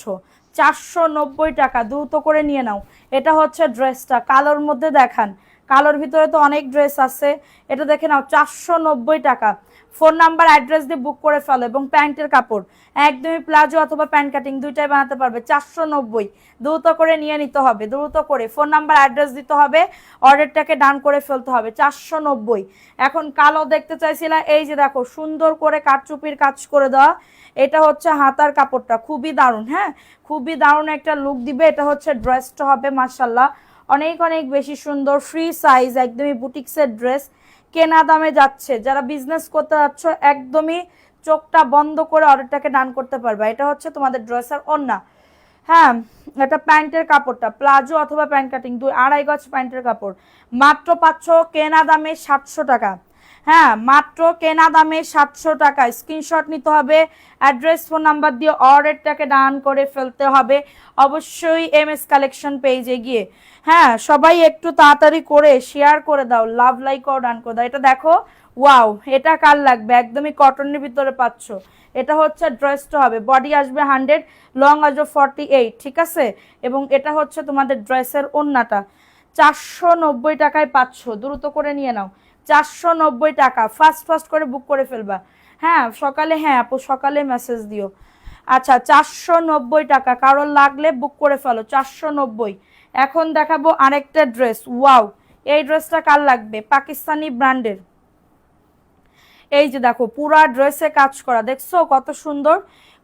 Speaker 1: 490 টাকা, দ্রুত করে নিয়ে নাও। এটা হচ্ছে ড্রেসটা, কালোর মধ্যে দেখান, কালোর ভিতরে তো অনেক ড্রেস আছে, এটা দেখে নাও 490 টাকা। ফোন নাম্বার অ্যাড্রেস দিয়ে বুক করে ফেলো, এবং প্যান্টের কাপড় একদমই প্লাজো অথবা প্যান্ট কাটিং দুইটাই বানাতে পারবে, 490, দ্রুত করে নিয়ে নিতে হবে, দ্রুত করে ফোন নাম্বার অ্যাড্রেস দিতে হবে, অর্ডারটাকে ডান করে ফেলতে হবে, 490। এখন কালো দেখতে চাইছিলাম, এই যে দেখো সুন্দর করে কাটচুপির কাজ করে দেওয়া, এটা হচ্ছে হাতার কাপড়টা, খুবই দারুণ, হ্যাঁ খুবই দারুণ একটা লুক দিবে। এটা হচ্ছে ড্রেসটা হবে মাশাল্লাহ অনেক অনেক বেশি সুন্দর, ফ্রি সাইজ, একদমই বুটিক্সের ড্রেস, কেনা দামে যাচ্ছে। যারা বিজনেস করতে যাচ্ছ একদমই চোখটা বন্ধ করে অর্ডারটাকে ডান করতে পারবে। এটা হচ্ছে তোমাদের ড্রেসের ওড়না, হ্যাঁ এটা প্যান্টের কাপড়টা, প্লাজো অথবা প্যান্ট কাটিং, 2-2.5 গজ প্যান্টের কাপড়, মাত্র পাচ্ছ কেনা দামে 700 টাকা, হ্যাঁ মাত্র কেনা দামে 700 টাকা। স্ক্রিনশট নিতে হবে, অ্যাড্রেস ফোন নাম্বার দিয়ে অর্ডারটাকে ডান করে ফেলতে হবে, অবশ্যই MS কালেকশন পেজে গিয়ে। হ্যাঁ সবাই একটু তাড়াতাড়ি করে শেয়ার করে দাও, লাভ লাইক ও ডান করে দাও। এটা দেখো, ওয়াও এটা কার লাগবে, একদমই কটনের ভিতরে পাচ্ছ। এটা হচ্ছে ড্রেসটা হবে, বডি আসবে 100, লং আসবে 48, ঠিক আছে। এবং এটা হচ্ছে তোমাদের ড্রেসের ওড়নাটা, 490 টাকায় পাচ্ছ, দ্রুত করে নিয়ে নাও, 490 টাকা, ফার্স্ট ফার্স্ট করে বুক করে ফেলবা। হ্যাঁ সকালে, হ্যাঁ আপু সকালে মেসেজ দিও। আচ্ছা 490 টাকা, কারোর লাগলে বুক করে ফেলো, 490। এখন দেখাবো আরেকটা ড্রেস, ওয়াও এই ড্রেসটা কার লাগবে, পাকিস্তানি ব্র্যান্ডের, এই যে দেখো পুরা ড্রেসে কাজ করা, দেখছো কত সুন্দর,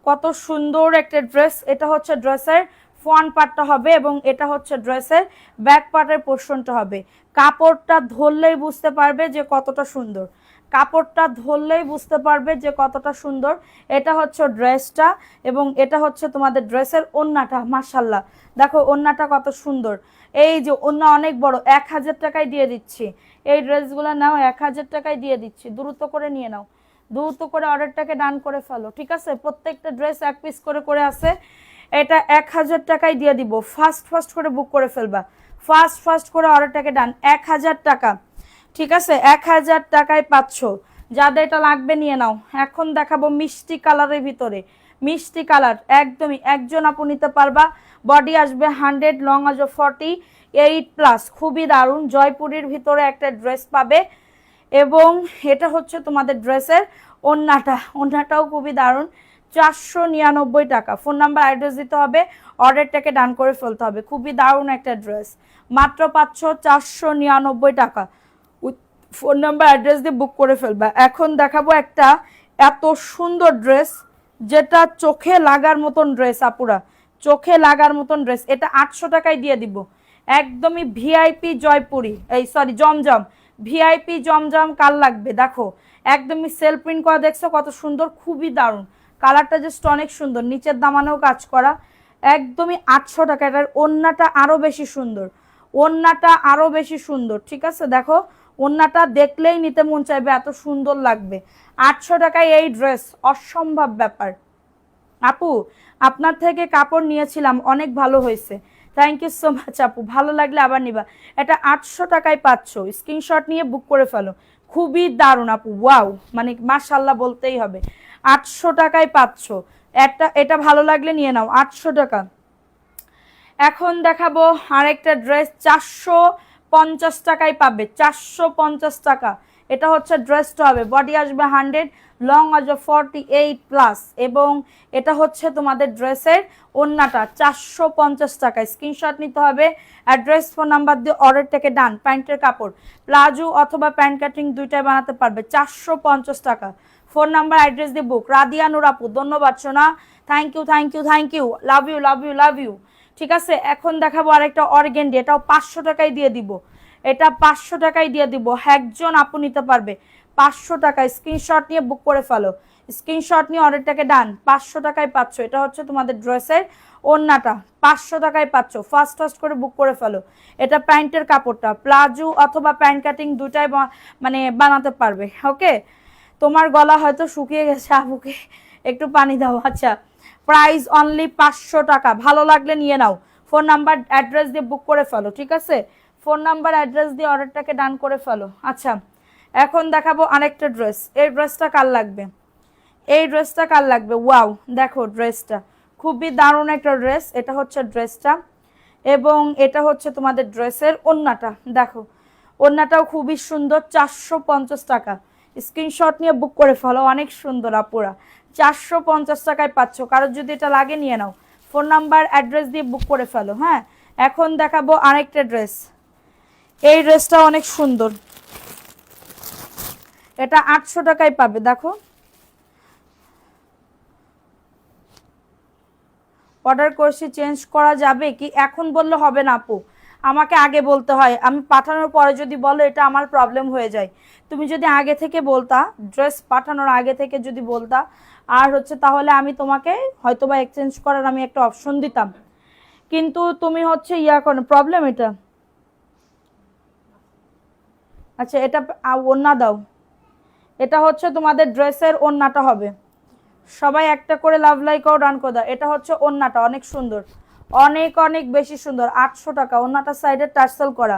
Speaker 1: কত সুন্দর একটা ড্রেস। এটা হচ্ছে ড্রেসের ফ্রন্ট পার্টটা হবে, এবং এটা হচ্ছে ড্রেসের ব্যাক পার্টের পোর্শনটা হবে। কাপড়টা ধরলেই বুঝতে পারবে যে কতটা সুন্দর, কাপড়টা ধরলেই বুঝতে পারবে যে কতটা সুন্দর। এটা হচ্ছে ড্রেসটা, এবং এটা হচ্ছে তোমাদের ড্রেসের ওড়নাটা, মাশাল্লাহ দেখো ওড়নাটা কত সুন্দর। এই যে ওড়না অনেক বড়, 1000 টাকায় দিয়ে দিচ্ছি, এই ড্রেসগুলো নাও 1000 টাকায় দিয়ে দিচ্ছি, দ্রুত করে নিয়ে নাও, দ্রুত করে অর্ডারটাকে ডান করে ফেলো, ঠিক আছে। প্রত্যেকটা ড্রেস এক পিস করে করে আছে, এটা 1000 টাকায় দিয়ে দিব, ফার্স্ট ফার্স্ট করে বুক করে ফেলবা, ফার্স্ট ফার্স্ট করে অর্ডারটাকে ডান, 1000 টাকা, ঠিক আছে 1000 টাকায় পাচ্ছ। যাদের এটা লাগবে নিয়ে নাও। এখন দেখাবো মিষ্টি কালারের ভিতরে, মিষ্টি কালার একদমই একজন আপু নিতে পারবা, বডি আসবে 100, লং আসবে 48+, খুবই দারুণ জয়পুরের ভিতরে একটা ড্রেস পাবে। এবং এটা হচ্ছে তোমাদের ড্রেসের ওড়নাটা, ওড়নাটাও খুবই দারুণ, 499 টাকা। ফোন নাম্বার অ্যাড্রেস দিতে হবে, অর্ডারটাকে ডান করে ফেলতে হবে, খুবই দারুণ একটা ড্রেস, মাত্র পাচ্ছ 499 টাকা। ফোন নাম্বার অ্যাড্রেস দিয়ে বুক করে ফেলবা। এখন দেখাবো একটা এত সুন্দর ড্রেস, যেটা চোখে লাগার মতন ড্রেস, আপুরা চোখে লাগার মতন ড্রেস, এটা 800 টাকায় দিয়ে দিব, একদমই ভিআইপি জয়পুরি, এই সরি জমজম, ভিআইপি জমজম কাল লাগবে। দেখো একদমই সেল প্রিন্ট করা, দেখছো কত সুন্দর, খুবই দারুণ কালারটা, জাস্ট অনেক সুন্দর, নিচের দামানেও কাজ করা, একদমই 800 টাকা। এটার ওড়নাটা আরো বেশি সুন্দর, ওড়নাটা আরো বেশি সুন্দর, ঠিক আছে। দেখো ওড়নাটা দেখলেই নিতে মন চাইবে, এত সুন্দর লাগবে। 800 টাকায় এই ড্রেস, অসম্ভব ব্যাপার। আপু আপনার থেকে কাপড় নিয়েছিলাম, অনেক ভালো হয়েছে, থ্যাংক ইউ সো মাচ আপু, ভালো লাগলে আবার নিবা। এটা 800 টাকায় পাচ্ছ, স্ক্রিনশট নিয়ে বুক করে ফেলো, খুবই দারুণ আপু, ওয়াও, মানে মাশাল্লাহ বলতেই হবে। 800 টাকায় পাচ্ছ, এটা ভালো লাগলে নিয়ে নাও, 800 টাকা। এখন দেখাবো আরেকটা ড্রেস, 450 টাকায় পাবে, 450 টাকা। এটা হচ্ছে ড্রেসটা হবে, বডি আসবে 100, লং আসবে 48+, এবং এটা হচ্ছে তোমাদের ড্রেসের ওড়নাটা, 450 টাকা। স্ক্রিনশট নিতে হবে, অ্যাড্রেস ফোন নাম্বার দিয়ে অর্ডার থেকে ডান। প্যান্টের কাপড় প্লাজো অথবা প্যান্ট কাটিং দুইটাই বানাতে পারবে, 450 টাকা। ফোন নাম্বার অ্যাড্রেস দিয়ে বুক। রাদিয়া নূর আপু ধন্যবাদ সোনা, thank you thank you thank you, love you love you love you. ঠিক আছে, এখন দেখাবো আরেকটা অর্গেন্ডি, এটাও 500 টাকায় দিয়ে দিব, এটা 500 টাকায় দিয়ে দিব, একজন আপু নিতে পারবে 500 টাকায়। স্ক্রিনশট নিয়ে বুক করে ফেলো, স্ক্রিনশট নিয়ে অর্ডারটাকে ডান। 500 টাকায় পাচ্ছ, এটা হচ্ছে তোমাদের ড্রেসের ওড়নাটা, 500 টাকায় পাচ্ছ, ফার্স্ট ফার্স্ট করে বুক করে ফেলো। এটা প্যান্টের কাপড়টা, প্লাজো অথবা প্যান্ট কাটিং দুটাই মানে বানাতে পারবে। ওকে, তোমার গলা হয়তো শুকিয়ে গেছে, আপুকে একটু পানি দাও। আচ্ছা, প্রাইস অনলি 500 টাকা, ভালো লাগলে নিয়ে নাও। ফোন নাম্বার অ্যাড্রেস দিয়ে বুক করে ফেলো, ঠিক আছে, ফোন নাম্বার অ্যাড্রেস দিয়ে অর্ডারটাকে ডান করে ফেলো। আচ্ছা, এখন দেখাবো আরেকটা ড্রেস, এই ড্রেসটা কার লাগবে, এই ড্রেসটা কার লাগবে, ওয়াও দেখো ড্রেসটা খুবই দারুণ একটা ড্রেস, এটা হচ্ছে ড্রেসটা, এবং এটা হচ্ছে তোমাদের ড্রেসের ওড়নাটা, দেখো ওড়নাটাও খুবই সুন্দর, 450 টাকা। স্ক্রিনশট নিয়ে বুক করে ফেলো, অনেক সুন্দর আপুরা, 450 টাকায় পাচ্ছ, কারোর যদি এটা লাগে নিয়ে নাও, ফোন নাম্বার অ্যাড্রেস দিয়ে বুক করে ফেলো। হ্যাঁ, এখন দেখাবো আরেকটা ড্রেস, এই ড্রেসটা অনেক সুন্দর, এটা 800 টাকায় পাবে। দেখো অর্ডার করছি, চেঞ্জ করা যাবে কি? এখন বললে হবে না আপু, আমাকে আগে বলতে হয়, আমি পাঠানোর পরে যদি বলো এটা আমার প্রবলেম হয়ে যায়। তুমি যদি আগে থেকে বলতা, ড্রেস পাঠানোর আগে থেকে যদি বলতা, আর হচ্ছে তাহলে আমি তোমাকে হয়তোবা এক্সচেঞ্জ করার আমি একটা অপশন দিতাম, কিন্তু তুমি হচ্ছে করো, প্রবলেম এটা। আচ্ছা, এটা ওড়না দাও, এটা হচ্ছে তোমাদের ড্রেসের ওড়নাটা হবে, সবাই একটা করে লাভ লাইক ও ডান করে দাও। এটা হচ্ছে ওড়নাটা, অনেক সুন্দর, অনেক অনেক বেশি সুন্দর, 800 টাকা। ওড়নাটা সাইডে টার্সেল করা,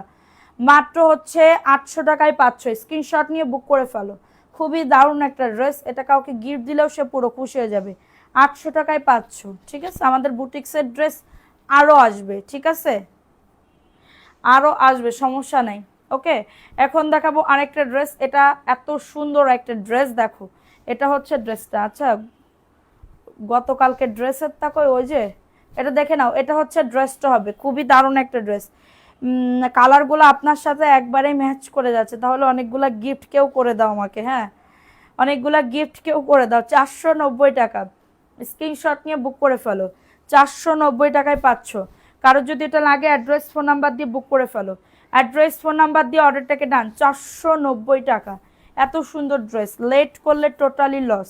Speaker 1: মাত্র হচ্ছে 800 টাকায় পাচ্ছ। স্ক্রিনশট নিয়ে বুক করে ফেলো, খুবই দারুণ একটা ড্রেস, এটা কাউকে গিফট দিলেও সে পুরো খুশি হয়ে যাবে। 800 টাকায় পাচ্ছ, ঠিক আছে। আমাদের বুটিক্সের ড্রেস আরও আসবে, ঠিক আছে, আরও আসবে, সমস্যা নাই। ওকে, এখন দেখাবো আরেকটা ড্রেস, এটা এত সুন্দর একটা ড্রেস, দেখো এটা হচ্ছে ড্রেসটা। আচ্ছা, গতকালকে ড্রেসের তাকই ওই যে, এটা দেখে নাও, এটা হচ্ছে ড্রেসটা হবে, খুবই দারুণ একটা ড্রেস। কালারগুলো আপনার সাথে একবারেই ম্যাচ করে যাচ্ছে, তাহলে অনেকগুলা গিফট কেউ করে দাও আমাকে, হ্যাঁ অনেকগুলা গিফট কেউ করে দাও। 490 টাকা, স্ক্রিনশট নিয়ে বুক করে ফেলো, 490 টাকায় পাচ্ছ। কারোর যদি এটা লাগে অ্যাড্রেস ফোন নাম্বার দিয়ে বুক করে ফেলো, অ্যাড্রেস ফোন নাম্বার দিয়ে অর্ডারটাকে ডান। 490 টাকা, এত সুন্দর ড্রেস, লেট করলে টোটালি লস,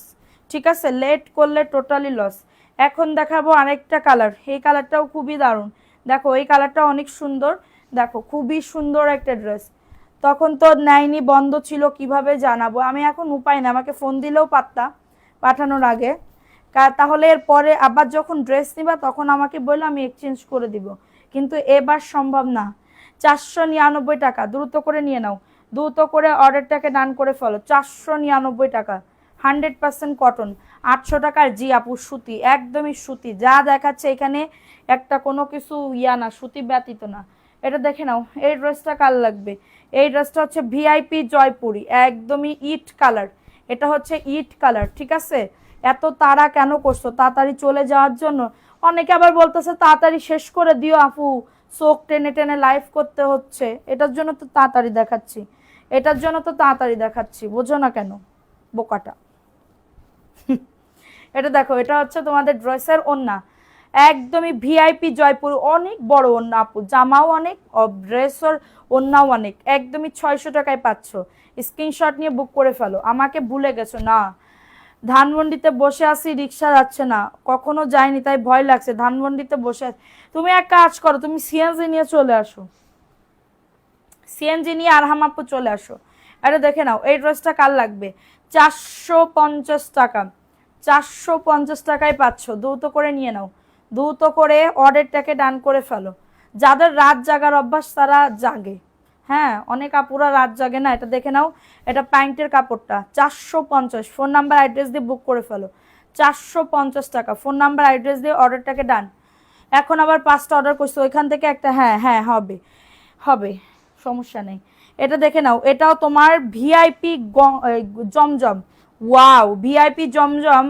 Speaker 1: ঠিক আছে, লেট করলে টোটালি লস। এখন দেখাবো আরেকটা কালার, এই কালারটাও খুবই দারুণ, দেখো এই কালারটা অনেক সুন্দর, দেখো খুবই সুন্দর একটা ড্রেস। তখন তো নেয়নি, বন্ধ ছিল, কিভাবে জানাবো আমি, এখন উপায় না, আমাকে ফোন দিলেও পারতা পাঠানোর আগে, তাহলে এর পরে আবার যখন ড্রেস নিবা তখন আমাকে বললে আমি এক্সচেঞ্জ করে দিব, কিন্তু এবার সম্ভব না। 499 টাকা, দ্রুত করে নিয়ে নাও, দ্রুত করে অর্ডারটাকে ডান করে ফেলো। 499 টাকা, 100% কটন, 800 টাকার জি আপু সুতি, একদমই সুতি, যা দেখাচ্ছে এখানে একটা কোনো কিছু না, সুতি ব্যতীত না। এটা দেখে নাও, এই ড্রেসটা কার লাগবে, এই ড্রেসটা হচ্ছে ভিআইপি জয়পুরি, একদমই ইট কালার, এটা হচ্ছে ইট কালার, ঠিক আছে। এত তাড়া কেন করছো, তাড়াতাড়ি চলে যাওয়ার জন্য? অনেকে আবার বলতেছে তাড়াতাড়ি শেষ করে দিও আপু, চোখ টেনে টেনে লাইভ করতে হচ্ছে, এটার জন্য তো তাড়াতাড়ি দেখাচ্ছি, এটার জন্য তো তাড়াতাড়ি দেখাচ্ছি, বোঝো না কেন বোকাটা। এটা দেখো, এটা হচ্ছে তোমাদের ড্রেসের ওড়না, একদমই ভিআইপি জয়পুর, অনেক বড় ওন্না আপু, জামাও অনেক, ড্রেসর ওন্নাও অনেক, একদমই 600 টাকায় পাচ্ছ। স্ক্রিনশট নিয়ে বুক করে ফেলো। আমাকে ভুলে গেছো না, ধানমন্ডিতে বসে আছি, রিক্সা যাচ্ছে না, কখনো যাইনি তাই ভয় লাগছে, ধানমন্ডিতে বসে আছি। তুমি এক কাজ করো, তুমি সিএনজি নিয়ে চলে আসো, সিএনজি নিয়ে আরহাম আপু চলে আসো। এটা দেখে নাও, এই ড্রেসটা কার লাগবে? 450 টাকা, 450 টাকায় পাচ্ছ, দ্রুত করে নিয়ে নাও, দ্রুত করে অর্ডারটাকে ডান করে ফেলো। যাদের রাত জাগার অভ্যাস তারা জাগে, হ্যাঁ অনেক আপুরা রাত জাগে না। এটা দেখে নাও, এটা প্যান্টের কাপড়টা 450। ফোন নাম্বার অ্যাড্রেস দিয়ে বুক করে ফেলো, 450 টাকা। ফোন নাম্বার অ্যাড্রেস দিয়ে অর্ডারটাকে ডান। এখন আবার 5টা অর্ডার করছো, ওইখান থেকে একটা, হ্যাঁ হ্যাঁ হবে হবে, সমস্যা নেই। এটা দেখে নাও, এটাও তোমার ভিআইপি জমজম, ওয়াও ভিআইপি জমজম,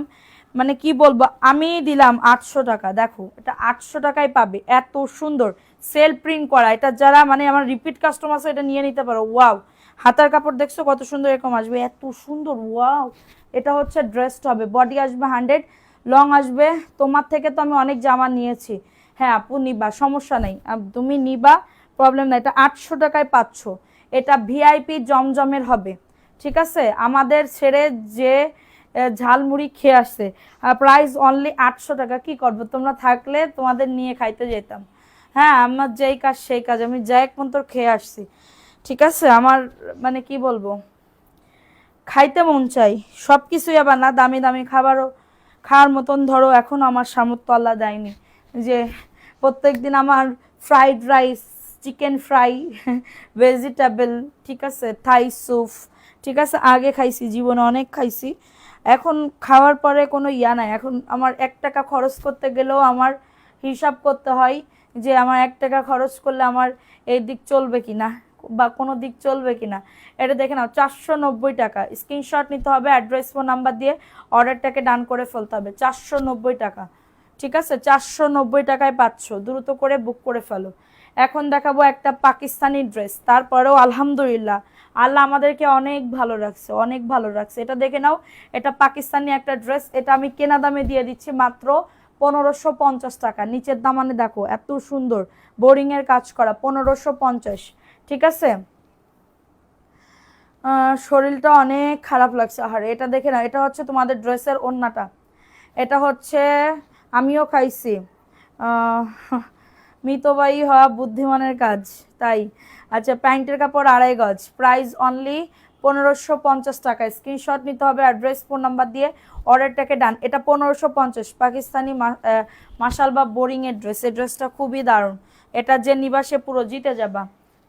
Speaker 1: মানে কি বলবো, আমি দিলাম 800 টাকা। দেখো এটা 800 টাকায় পাবে, এত সুন্দর সেল প্রিন্ট করা। এটা যারা মানে আমার রিপিট কাস্টমার আছে এটা নিয়ে নিতে পারো। ওয়াও, হাতার কাপড় দেখছো কত সুন্দর, এরকম আসবে, এত সুন্দর। ওয়াও, এটা হচ্ছে ড্রেসটা হবে, বডি আসবে 100, লং আসবে। তোমার থেকে তো আমি অনেক জামা নিয়েছি, হ্যাঁ আপু নিবা, সমস্যা নেই, তুমি নিবা, প্রবলেম নাই। এটা 800 টাকায় পাচ্ছ, এটা ভিআইপি জমজমের হবে, ঠিক আছে। আমাদের ছেড়ে যে ঝালমুড়ি খেয়ে আসছে, প্রাইস অনলি 800 টাকা। কি করবো, তোমরা থাকলে তোমাদের নিয়ে খাইতে যেতাম। হ্যাঁ আমার যেই কাজ সেই কাজ, আমি যাই এক মন্তর খেয়ে আসছি, ঠিক আছে। আমার মানে কি বলবো, খাইতে মন চাই সব কিছুই, আবার না দামি দামি খাবারও খাওয়ার মতন ধরো এখন আমার সামর্থ্য আল্লাহ দেয়নি যে প্রত্যেক দিন আমার fried rice, chicken fry, vegetable, ঠিক আছে, থাই স্যুপ, ঠিক আছে, আগে খাইছি, জীবনে অনেক খাইছি, এখন খাওয়ার পরে কোনো ইয়া নাই। এখন আমার 1 টাকা খরচ করতে গেলেও আমার হিসাব করতে হয় যে আমার 1 টাকা খরচ করলে আমার এই দিক চলবে কিনা বা কোনো দিক চলবে কিনা। এটা দেখে নাও, 490 টাকা। স্ক্রিনশট নিতে হবে, অ্যাড্রেস ফোন নাম্বার দিয়ে অর্ডারটাকে ডান করে ফেলতে হবে। 490 টাকা, ঠিক আছে, 490 টাকায় পাচ্ছ, দ্রুত করে বুক করে ফেলো। এখন দেখাবো একটা পাকিস্তানি ড্রেস, তারপরেও আলহামদুলিল্লাহ আল্লাহ আমাদেরকে অনেক ভালো রাখছে, অনেক ভালো রাখছে। এটা দেখে নাও, এটা পাকিস্তানি একটা ড্রেস, এটা আমি কেনা দামে দিয়ে দিচ্ছি মাত্র 1550 টাকা। নিচের দামানে দেখো এত সুন্দর বোরিংয়ের কাজ করা, 1550, ঠিক আছে। শরীরটা অনেক খারাপ লাগছে, আর এটা দেখে না, এটা হচ্ছে তোমাদের ড্রেসের ওড়নাটা, এটা হচ্ছে আমিও খাইছি, মিতবাই হওয়া বুদ্ধিমানের কাজ, তাই। আচ্ছা, প্যান্টের কাপড় 2.5 গজ, প্রাইস অনলি 1550 টাকা। স্ক্রিনশট নিতে হবে, অ্যাড্রেস ফোন নাম্বার দিয়ে অর্ডারটাকে ডান। এটা 1550, পাকিস্তানি মাশাল বা বোরিংয়ের ড্রেস, এই ড্রেসটা খুবই দারুণ, এটা যে নিবা সে পুরো জিতে যাবা,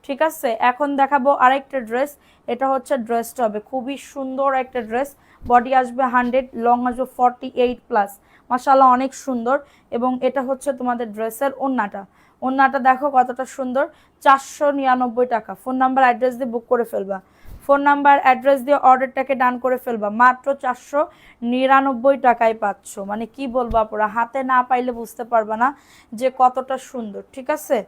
Speaker 1: ঠিক আছে। এখন দেখাবো আরেকটা ড্রেস, এটা হচ্ছে ড্রেসটা হবে খুবই সুন্দর একটা ড্রেস, বডি আসবে 100, লং আসবে 48+, মাশাআল্লাহ অনেক সুন্দর। এবং এটা হচ্ছে তোমাদের ড্রেসের ওড়নাটা, ওড়নাটা দেখো কতটা সুন্দর, 499 টাকা। ফোন নাম্বার অ্যাড্রেস দিয়ে বুক করে ফেলবা, ফোন নাম্বার অ্যাড্রেস দিয়ে অর্ডারটাকে ডান করে ফেলবা, মাত্র 499 টাকায় পাচ্ছ। মানে কি বলবো আপুরা, হাতে না পাইলে বুঝতে পারবা না যে কতটা সুন্দর, ঠিক আছে।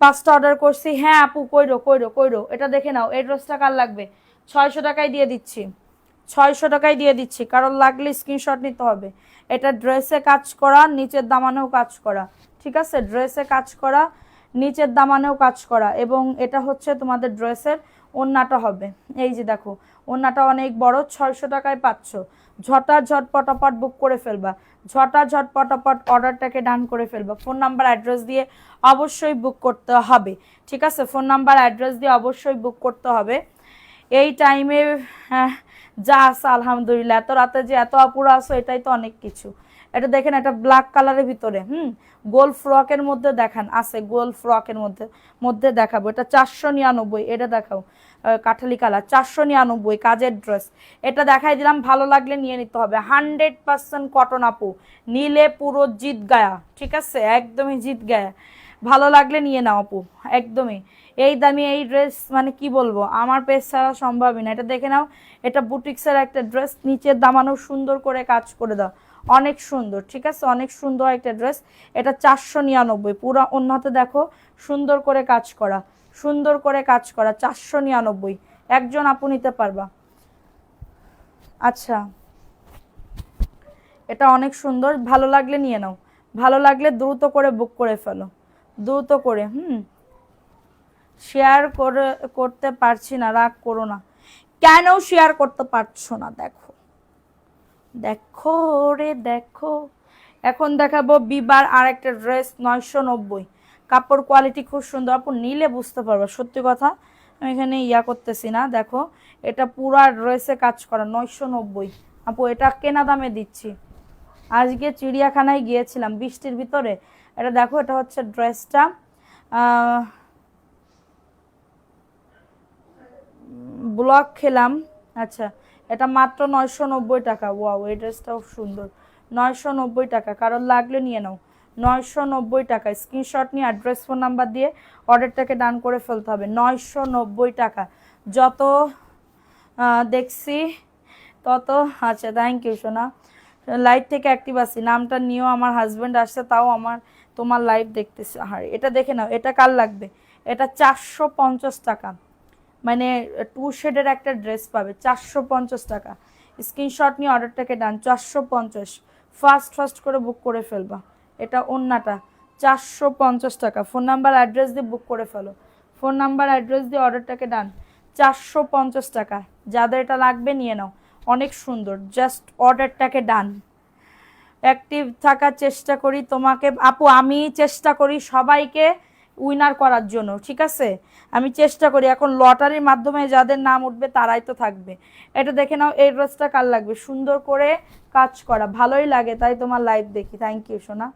Speaker 1: 5টা অর্ডার করছি, হ্যাঁ আপু কইরো কইরো কইরো। এটা দেখে নাও, এই ড্রেসটা কার লাগবে? 600 টাকায় দিয়ে দিচ্ছি, 600 টাকায় দিয়ে দিচ্ছি, কারণ লাগলে স্ক্রিনশট নিতে হবে। এটা ড্রেসে কাজ করা, নিচের দামানেও কাজ করা, ঠিক আছে, ড্রেসে কাজ করা, নিচের দামানেও কাজ করা। এবং এটা হচ্ছে তোমাদের ড্রেসের ওড়নাটা হবে, এই যে দেখো ওড়নাটা অনেক বড়, 600 টাকায় পাচ্ছ। ঝট পটাপট বুক করে ফেলবা, ঝট পটাপট অর্ডারটাকে ডান করে ফেলবা। ফোন নাম্বার অ্যাড্রেস দিয়ে অবশ্যই বুক করতে হবে, ঠিক আছে, ফোন নাম্বার অ্যাড্রেস দিয়ে অবশ্যই বুক করতে হবে। এই টাইমে যা আছে আলহামদুলিল্লাহ, এত রাতে যে এত আপুরা আসো এটাই তো অনেক কিছু। এটা দেখেন, এটা ব্ল্যাক কালারের ভিতরে গোল ফ্রকের মধ্যে দেখান, আছে গোল ফ্রকের মধ্যে মধ্যে দেখাবো। এটা 499, এটা দেখাও কাঠালি কালার, 499 কাজের ড্রেস। এটা দেখাই দিলাম, ভালো লাগলে নিয়ে নিতে হবে। 100% কটন আপু, নিলে পুরো জিত গায়া, ঠিক আছে, একদমই জিত গায়া। ভালো লাগলে নিয়ে নাও আপু, একদমই। এই দামি এই ড্রেস মানে কি বলবো, আমার পেজ ছাড়া সম্ভবই না। এটা দেখে নাও, এটা বুটিক্সের একটা ড্রেস, নিচের দামানো সুন্দর করে কাজ করে দাও, অনেক সুন্দর, ঠিক আছে, অনেক সুন্দর একটা ড্রেস। এটা 499, পুরো অন্যতে দেখো সুন্দর করে কাজ করা, সুন্দর করে কাজ করা, 499, একজন আপু নিতে পারবা। আচ্ছা, এটা অনেক সুন্দর, ভালো লাগলে নিয়ে নাও, ভালো লাগলে দ্রুত করে বুক করে ফেলো, দ্রুত করে। শেয়ার করতে পারছি না, রাগ করো না। কেন শেয়ার করতে পারছো না? দেখো দেখো রে দেখো। এখন দেখাবো বিবার আর একটা ড্রেস 990, কাপড় কোয়ালিটি খুব সুন্দর। আপু নিলে বুঝতে পারবো, সত্যি কথা আমি এখানে করতেছি না। দেখো এটা পুরা ড্রেসে কাজ করা 990। আপু এটা কেনা দামে দিচ্ছি। আজকে চিড়িয়াখানায় গিয়েছিলাম বৃষ্টির ভিতরে। এটা দেখো, এটা হচ্ছে ড্রেসটা, ব্লক খেলাম। আচ্ছা, এটা মাত্র 990 টাকা। ওয়াও, এই ড্রেসটাও সুন্দর। 990 টাকা, কারণ লাগলে নিয়ে নাও। 990 টাকা। স্ক্রিনশট নিয়ে অ্যাড্রেস ফোন নাম্বার দিয়ে অর্ডারটাকে ডান করে ফেলতে হবে। 990 টাকা। যত দেখছি তত। আচ্ছা, থ্যাংক ইউ সোনা। লাইভ থেকে অ্যাক্টিভ আছি, নামটা নিয়েও আমার হাজব্যান্ড আসছে, তাও আমার তোমার লাইভ দেখতেছে। আর এটা দেখে নাও, এটা কার লাগবে? এটা 450 টাকা, মানে 2 শেডের একটা ড্রেস পাবে 450 টাকা। স্ক্রিনশট নিয়ে অর্ডারটাকে ডান। 450, ফাস্ট করে বুক করে ফেলবা। এটা ওন্নাটা 450 টাকা। ফোন নাম্বার অ্যাড্রেস দিয়ে বুক করে ফেলো, ফোন নাম্বার অ্যাড্রেস দিয়ে অর্ডারটাকে ডান। 450 টাকা। যাদের এটা লাগবে নিয়ে নাও, অনেক সুন্দর। জাস্ট অর্ডারটাকে ডান। অ্যাক্টিভ থাকার চেষ্টা করি তোমাকে আপু, আমি চেষ্টা করি সবাইকে উইনার করার জন্য, ঠিক আছে? আমি চেষ্টা করি। এখন লটারির মাধ্যমে যাদের নাম উঠবে তারাই তো থাকবে। এটা দেখে নাও, এই ড্রেসটা কার লাগবে? সুন্দর করে কাজ করা, ভালোই লাগে তাই তোমার লাইভ দেখি। থ্যাংক ইউ সোনা।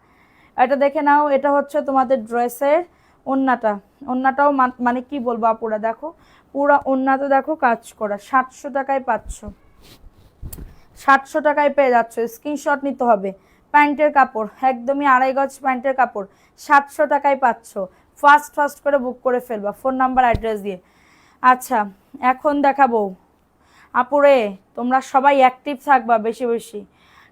Speaker 1: এটা দেখে নাও, এটা হচ্ছে তোমাদের ড্রেসের ওন্নাটা। ওন্নাটাও মানে কি বলবো আপুরা, দেখো পুরা ওন্নাটা দেখো কাজ করা। 700 টাকায় পাচ্ছ, 700 টাকায় পেয়ে যাচ্ছ। স্ক্রিনশট নিতে হবে। প্যান্টের কাপড় একদমই 2.5 গজ প্যান্টের কাপড় 700 টাকায় পাচ্ছ। ফাস্ট করে বুক করে ফেলবা ফোন নাম্বার অ্যাড্রেস দিয়ে। আচ্ছা, এখন দেখাবো আপুরে, তোমরা সবাই অ্যাক্টিভ থাকবা বেশি বেশি।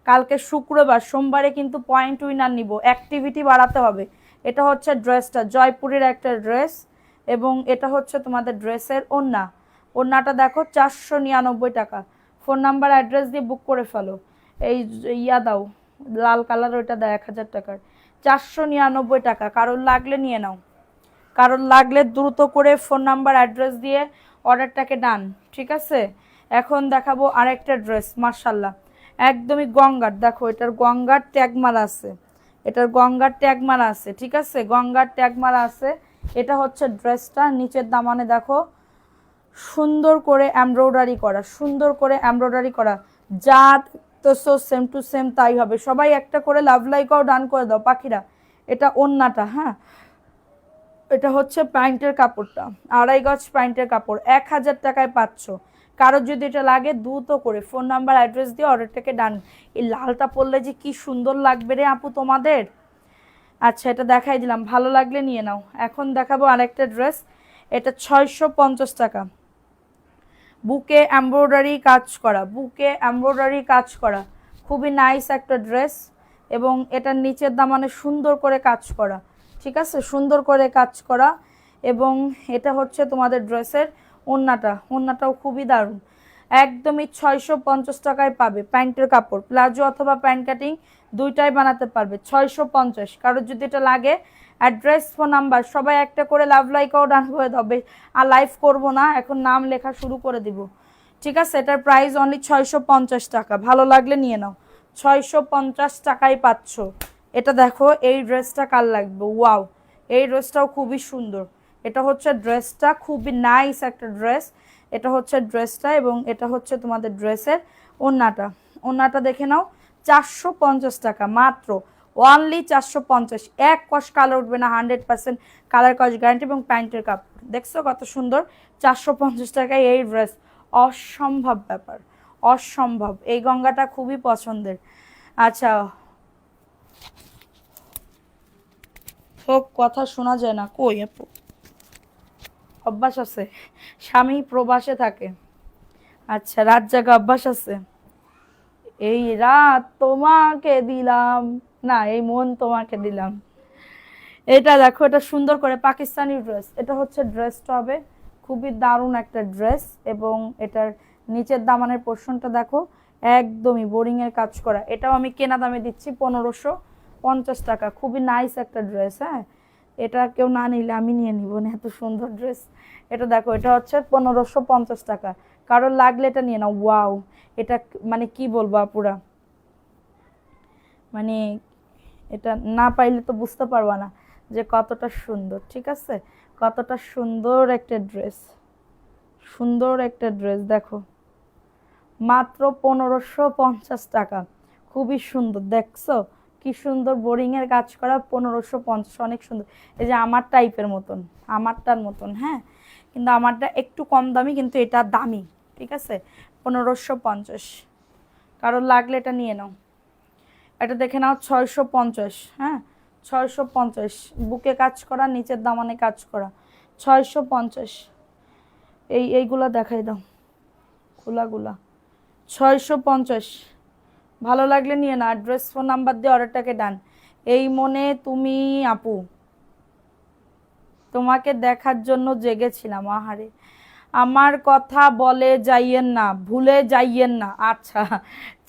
Speaker 1: কালকে শুক্রবার, সোমবারে কিন্তু পয়েন্ট উইনার নিব, অ্যাক্টিভিটি বাড়াতে হবে। এটা হচ্ছে ড্রেসটা, জয়পুরের একটা ড্রেস, এবং এটা হচ্ছে তোমাদের ড্রেসের ওন্না। ওন্নাটা দেখো 499 টাকা। ফোন নাম্বার অ্যাড্রেস দিয়ে বুক করে ফেলো। এই দাও, লাল কালার, ওইটা দেয় 1000 টাকার। 499 টাকা। কারোর লাগলে নিয়ে নাও, কারোর লাগলে দ্রুত করে ফোন নাম্বার অ্যাড্রেস দিয়ে অর্ডারটাকে ডান, ঠিক আছে? এখন দেখাবো আরেকটা ড্রেস, মাশাল্লাহ একদমই গঙ্গার। দেখো এটার গঙ্গার ট্যাগ মারা আছে, এটার গঙ্গার ট্যাগ মারা আছে, ঠিক আছে? গঙ্গার ট্যাগ মারা আছে। এটা হচ্ছে ড্রেসটা, নিচের দামানে দেখো সুন্দর করে এমব্রয়ডারি করা, সুন্দর করে এমব্রয়ডারি করা। যা তো সেম টু সেম তাই হবে। সবাই একটা করে লাভ লাইকও ডান করে দাও পাখিরা। এটা ওন্নাটা, হ্যাঁ, এটা হচ্ছে প্যান্টের কাপড়টা, 2.5 গজ প্যান্টের কাপড়, 1000 টাকায় পাচ্ছ। কারোর যদি এটা লাগে দ্রুত করে ফোন নাম্বার অ্যাড্রেস দিয়ে অর্ডারটাকে ডান। এই লালটা পরলে যে কি সুন্দর লাগবে রে আপু তোমাদের। আচ্ছা, এটা দেখাই দিলাম, ভালো লাগলে নিয়ে নাও। এখন দেখাবো আরেকটা ড্রেস, এটা 650 টাকা। বুকে এমব্রয়ডারি কাজ করা, বুকে এমব্রয়ডারি কাজ করা, খুবই নাইস একটা ড্রেস। এবং এটার নিচের দামানে সুন্দর করে কাজ করা, ঠিক আছে? সুন্দর করে কাজ করা। এবং এটা হচ্ছে তোমাদের ড্রেসের ওন্নাটা, ওন্নাটাও খুবই দারুণ। একদমই 650 টাকায় পাবে। প্যান্টের কাপড়, প্লাজো অথবা প্যান্ট কাটিং দুইটাই বানাতে পারবে। 650। কারোর যদি এটা লাগে অ্যাড্রেস ফোন নাম্বার সবাই একটা করে লাভ লাইকও ডান করে দেবে। আর লাইভ করব না, এখন নাম লেখা শুরু করে দিব, ঠিক আছে? এটার প্রাইস অনলি 650 টাকা। ভালো লাগলে নিয়ে নাও, 650 টাকায় পাচ্ছ। এটা দেখো, এই ড্রেসটা কার লাগবে? ওয়াও, এই ড্রেসটাও খুবই সুন্দর। এটা হচ্ছে ড্রেসটা, খুবই নাইস একটা ড্রেস। এটা হচ্ছে ড্রেসটা, এবং এটা হচ্ছে তোমাদের ড্রেসের ওন্নাটা। ওন্নাটা দেখে নাও, 450 টাকা মাত্র, অনলি 450। এক কস কালার উঠবে না, 100% কালার কস গ্যারান্টি। এবং প্যান্টের কাপড় দেখছো কত সুন্দর। 450 টাকায় এই ড্রেস, অসম্ভব ব্যাপার, অসম্ভব। এই গঙ্গাটা খুবই পছন্দের। আচ্ছা, হোক, কথা শোনা যায় না কই আপু? অভ্যাস আছে, স্বামী প্রবাসে থাকে। আচ্ছা, রাত জাগা অভ্যাস আছে। এই রাত তোমাকে দিলাম, না এই মন তোমাকে দিলাম। এটা দেখো, এটা সুন্দর করে পাকিস্তানি ড্রেস। এটা হচ্ছে ড্রেসটা হবে খুবই দারুণ একটা ড্রেস। এবং এটার নিচের দামানের পোর্শনটা দেখো একদমই বোরিং এর কাজ করা। এটাও আমি কেনা দামে দিচ্ছি 1500। 50 টাকা, খুবই নাইস একটা ড্রেস। হ্যাঁ, এটা কেউ না নিলে আমি নিয়ে নিব না, এত সুন্দর ড্রেস। এটা দেখো, এটা হচ্ছে 1550 টাকা। কারোর লাগলে এটা নিয়ে নাও। ওয়াও, এটা মানে কি বলবো আপুরা, মানে এটা না পাইলে তো বুঝতে পারবা না যে কতটা সুন্দর। ঠিক আছে, কতটা সুন্দর একটা ড্রেস, সুন্দর একটা ড্রেস। দেখো মাত্র 1550 টাকা, খুবই সুন্দর। দেখছো কি সুন্দর বোরিং এর কাজ করা, 1550, অনেক সুন্দর। এই যে আমার টাইপের মতন, আমারটার মতন। হ্যাঁ, কিন্তু আমারটা একটু কম দামি, কিন্তু এটা দামি। ঠিক আছে, 1550। কারোর লাগলে এটা নিয়ে নাও। এটা দেখে নাও 650। হ্যাঁ, 650, বুকে কাজ করা, নিচের দামানে কাজ করা, 650। এইগুলা দেখাই দাও, খোলাগুলা 650। ভালো লাগলে নিয়ে না, অ্যাড্রেস ফোন নাম্বার দিয়ে অর্ডারটাকে ডান। এই মনে তুমি আপু, তোমাকে দেখার জন্য জেগেছিলাম। আহারে, আমার কথা বলে যাইয়েন না, ভুলে যাইয়েন না। আচ্ছা,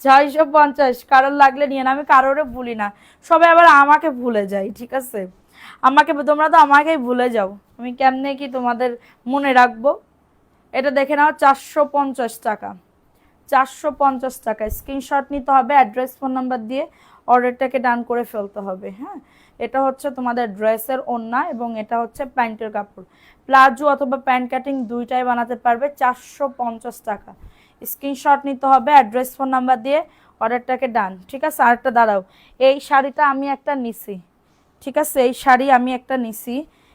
Speaker 1: 650, কারোর লাগলে নিয়ে না। আমি কারোরে ভুলি না, সবাই আবার আমাকে ভুলে যায়। ঠিক আছে, আমাকে, তোমরা তো আমাকেই ভুলে যাও, আমি কেমনে কি তোমাদের মনে রাখবো। এটা দেখে নাও 450 টাকা, 450 টাকা। স্ক্রিনশট নিতে হবে, অ্যাড্রেস ফোন নাম্বার দিয়ে অর্ডারটাকে ডান করে ফেলতে হবে। হ্যাঁ, এটা হচ্ছে তোমাদের ড্রেসের ওড়না এবং এটা হচ্ছে প্যান্টের কাপড়। প্লাজো অথবা প্যান্ট কাটিং দুইটাই বানাতে পারবে। 450 টাকা। স্ক্রিনশট নিতে হবে, অ্যাড্রেস ফোন নাম্বার দিয়ে অর্ডারটাকে ডান। ঠিক আছে, আরেকটা দাঁড়াও, এই শাড়িটা আমি একটা নিছি। ঠিক আছে, এই শাড়ি আমি একটা নিছি,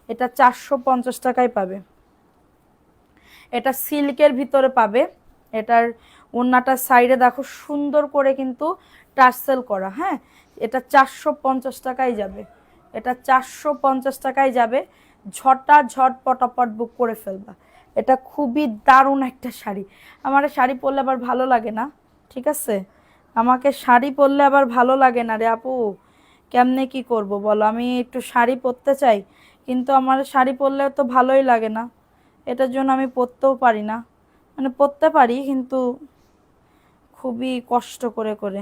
Speaker 1: এটা 450 টাকায় পাবে। এটা সিল্কের ভিতরে পাবে। এটার ওড়নাটার সাইডে দেখো সুন্দর করে কিন্তু টার্সেল করা। হ্যাঁ, এটা 450 টাকায় যাবে, এটা 450 টাকায় যাবে। ঝট পটাপট বুক করে ফেলবা। এটা খুবই দারুণ একটা শাড়ি। আমার শাড়ি পরলে আবার ভালো লাগে না। ঠিক আছে, আমাকে শাড়ি পরলে আবার ভালো লাগে না রে আপু, কেমনে কি করব বলো। আমি একটু শাড়ি পরতে চাই, কিন্তু আমার শাড়ি পরলে তো ভালোই লাগে না। এটার জন্য আমি পরতেও পারি না, মানে পরতে পারি কিন্তু খুবই কষ্ট করে করে।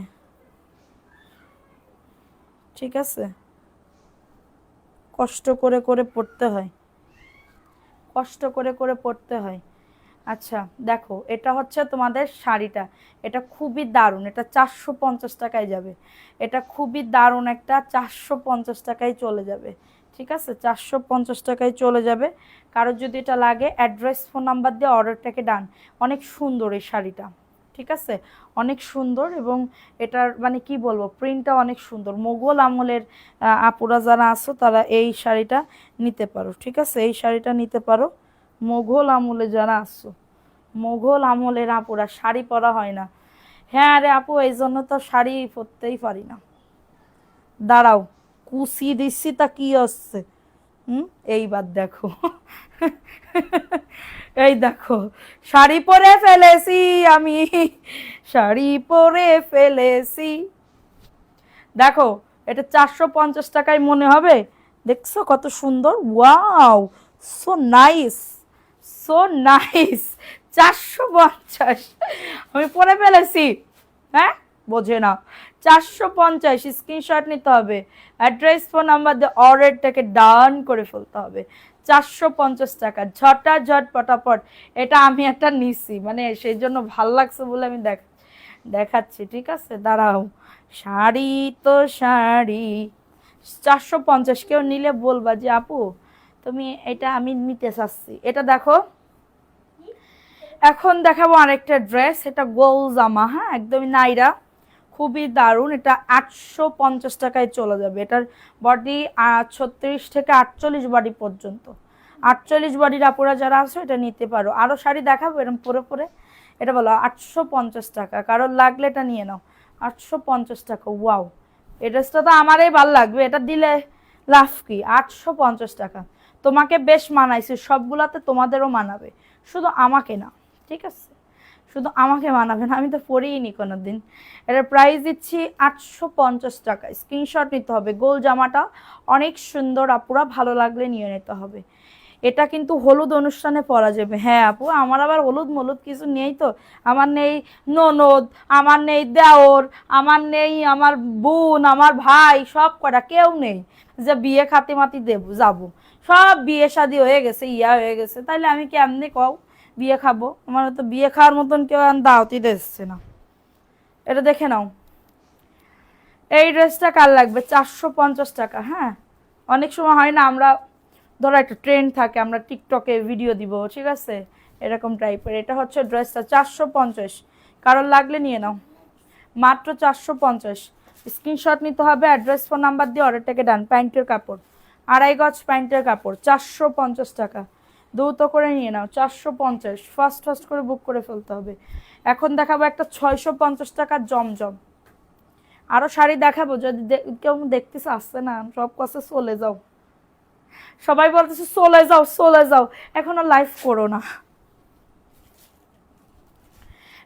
Speaker 1: ঠিক আছে, কষ্ট করে করে পড়তে হয়, কষ্ট করে করে পড়তে হয়। আচ্ছা দেখো, এটা হচ্ছে তোমাদের শাড়িটা, এটা খুবই দারুণ, এটা 450 টাকায় যাবে। এটা খুবই দারুণ একটা, 450 টাকায় চলে যাবে। ঠিক আছে, 450 টাকায় চলে যাবে। কারোর যদি এটা লাগে, অ্যাড্রেস ফোন নাম্বার দিয়ে অর্ডারটাকে ডান। অনেক সুন্দর এই শাড়িটা। ঠিক আছে, অনেক সুন্দর, এবং এটার মানে কি বলবো, প্রিন্টটা অনেক সুন্দর। মোগল আমলের আপুরা যারা আছো তারা এই শাড়িটা নিতে পারো। ঠিক আছে, এই শাড়িটা নিতে পারো। মোগল আমলে যারা আসছো, মোগল আমলের আপুরা, শাড়ি পরা হয় না। হ্যাঁ রে আপু, এই জন্য তো শাড়ি পরতেই পারি না। দাঁড়াও, কুচি দিচ্ছি তা কি হচ্ছে। এইবার দেখো, এই দেখো, শাড়ি পরে ফেলেছি আমি, শাড়ি পরে ফেলেছি। দেখো, এটা 450 টাকায় মনে হবে। দেখছো কত সুন্দর, wow, so nice, so nice. 450, আমি পরে ফেলেছি। হ্যাঁ, বোঝে না। 450, স্ক্রিনশট নিতে হবে, অ্যাড্রেস ফোন নাম্বার দিয়ে অর্ডারটাকে ডান করে ফেলতে হবে। 450 টাকা, ঝট পটাপট। এটা আমি একটা নিছি, মানে সেই জন্য ভাল লাগছে বলে আমি দেখাচ্ছি। ঠিক আছে, দাঁড়াও। শাড়ি তো শাড়ি, 450। কেউ নিলে বলবা যে আপু তুমি এটা আমি নিতে চাচ্ছি। এটা দেখো, এখন দেখাবো আরেকটা ড্রেস, এটা গোল জামা। হ্যাঁ, একদমই নাইরা, খুবই দারুণ। এটা 850 টাকায় চলে যাবে। এটার বডি 36 থেকে 48 বডি পর্যন্ত। 48 বডির আপুরা যারা আছে এটা নিতে পারো। আরও শাড়ি দেখাবো এরকম পরে পরে। এটা বলো 850 টাকা, কারোর লাগলে এটা নিয়ে নাও। 850 টাকা, ওয়াও, এই ড্রেসটা তো আমারই ভাল লাগবে, এটা দিলে লাভ কি। 850 টাকা, তোমাকে বেশ মানাইছে, সবগুলাতে তোমাদেরও মানাবে, শুধু আমাকে না। ঠিক আছে, শুধু আমাকে মানাবে না, আমি তো পরিনি কোনো দিন। এটার প্রাইস দিচ্ছি 850 টাকা। স্ক্রিনশট নিতে হবে। গোল জামাটা অনেক সুন্দর আপুরা, ভালো লাগলে নিয়ে নিতে হবে। এটা কিন্তু হলুদ অনুষ্ঠানে পরা যাবে। হ্যাঁ আপু, আমার আবার হলুদ মলুদ কিছু নেই তো। আমার নেই ননদ, আমার নেই দেওর, আমার নেই আমার বোন, আমার ভাই, সব কটা কেউ নেই যে বিয়ে খাতে মাতি দেব যাবো। সব বিয়ে শাদী হয়ে গেছে, ইয়া হয়ে গেছে, তাইলে আমি কেমনে কও বিয়ে খাবো? আমার তো বিয়ে খাওয়ার মতন কেউ দাওয়াতই দিচ্ছে না। এটা দেখে নাও, এই ড্রেসটা কার লাগবে? 450 টাকা। হ্যাঁ, অনেক সময় হয় না, আমরা ধরো একটা ট্রেন্ড থাকে, আমরা টিকটকে ভিডিও দিব, ঠিক আছে, এরকম টাইপের। এটা হচ্ছে ড্রেসটা 450, কারোর লাগলে নিয়ে নাও, মাত্র 450। স্ক্রিনশট নিতে হবে, অ্যাড্রেস ফোন নাম্বার দিয়ে অর্ডারটাকে ডান। প্যান্টের কাপড়, 2.5 গজ প্যান্টের কাপড়, 450 টাকা। দ্রুত করে নিয়ে নাও, 450। ফার্স্ট ফার্স্ট করে বুক করে ফেলতে হবে। এখন দেখাবো একটা 650 টাকার জমজম। আরও শাড়ি দেখাবো, যদি কেউ দেখতেছে আসছে না, সব কাছে চলে যাও। সবাই বলতেছে চলে যাও চলে যাও, এখনো লাইভ করো না।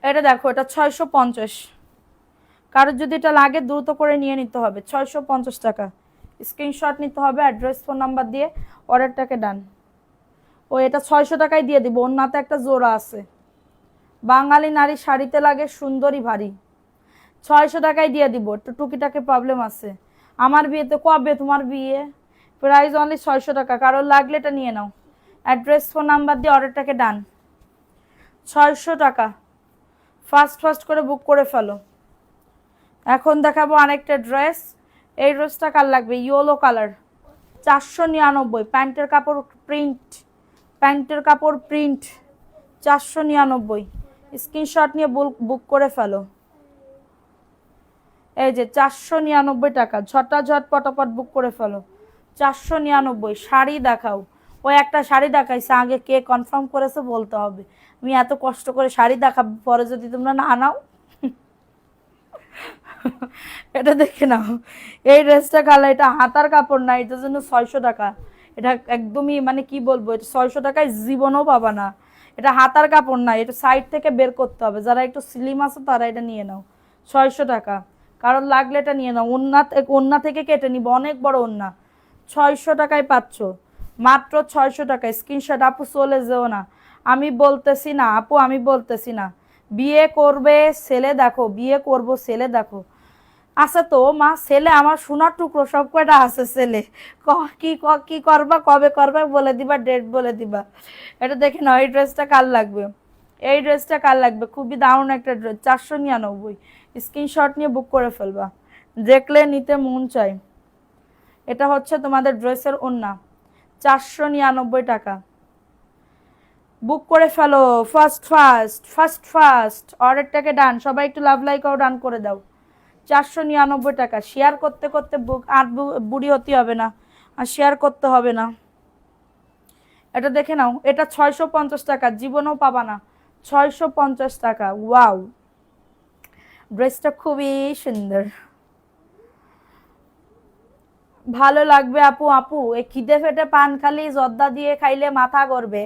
Speaker 1: এটা দেখো, এটা 650। কারোর যদি এটা লাগে দ্রুত করে নিয়ে নিতে হবে, 650 টাকা। স্ক্রিনশট নিতে হবে, অ্যাড্রেস ফোন নাম্বার দিয়ে অর্ডারটাকে ডান। ও এটা 600 টাকায় দিয়ে দিব, ওনাতে একটা জোড়া আছে। বাঙালি নারী শাড়িতে লাগে সুন্দরী ভারী, 600 টাকায় দিয়ে দিব। একটু টুকিটাকি প্রবলেম আছে। আমার বিয়েতে কবে তোমার বিয়ে? প্রাইস অনলি 600 টাকা, কারোর লাগলে এটা নিয়ে নাও। অ্যাড্রেস ফোন নাম্বার দিয়ে অর্ডারটাকে ডান, 600 টাকা। ফার্স্ট ফার্স্ট করে বুক করে ফেলো। এখন দেখাবো আরেকটা ড্রেস। এই ড্রেসটা কার লাগবে? Yellow colour, 499। প্যান্টের কাপড় প্রিন্ট, প্যান্টের কাপড় প্রিন্ট, 499। স্ক্রিনশট নিয়ে বুক করে ফেলো। এই যে 499 টাকা, ঝটাঝট পটাপট বুক করে ফেলো। 499। শাড়ি দেখাও। ওই একটা শাড়ি দেখাইছে, আগে কে কনফার্ম করেছে বলতে হবে। আমি এত কষ্ট করে শাড়ি দেখাবো, পরে যদি তোমরা না নাও। এটা দেখে নাও, এই ড্রেসটা কালার, এটা হাতার কাপড় না, এটার জন্য 600 টাকা। এটা একদমই মানে কি বলবো, এটা 600 টাকায় জীবনও পাবা না। এটা হাতার কাপড় না, এটা সাইড থেকে বের করতে হবে। যারা একটু স্লিম আছে তারা এটা নিয়ে নাও, 600 টাকা। কারণ লাগলে এটা নিয়ে নাও। ওন্না থেকে কেটে নিব, অনেক বড় ওন্না। 600 টাকায় পাচ্ছ, মাত্র 600 টাকা। স্ক্রিনশট। আপু চলে যেও না, আমি বলতেছি না আপু, আমি বলতেছি না। বিয়ে করবে ছেলে দেখো, বিয়ে করব ছেলে দেখো। আচ্ছা তো মা, ছেলে আমার সোনার টুকরো, সব কয়টা আছে ছেলে। কি করবা, কবে করবা বলে দিবা, ডেট বলে দিবা। এটা দেখে নাও, এই ড্রেসটা কার লাগবে? এই ড্রেসটা কার লাগবে? খুবই দারুণ একটা ড্রেস, 499। স্ক্রিনশট নিয়ে বুক করে ফেলবা, দেখলে নিতে মন চাই। এটা হচ্ছে তোমাদের ড্রেসের ওড়না, 499 টাকা। বুক করে ফেলো, ফার্স্ট ফার্স্ট ফার্স্ট ফার্স্ট অর্ডারটাকে ডান। সবাই একটু লাভ লাইকও ডান করে দাও। 499 টাকা। শেয়ার করতে করতে বুক আর বুড়ি হতে হবে না, আর শেয়ার করতে হবে না। এটা দেখে নাও, এটা 650 টাকা, জীবনেও পাবা না। 650 টাকা। ওয়াও, ড্রেসটা খুবই সুন্দর, ভালো লাগবে আপু। আপু এই খিদে ফেটে পান খালি জর্দা দিয়ে খাইলে মাথা করবে।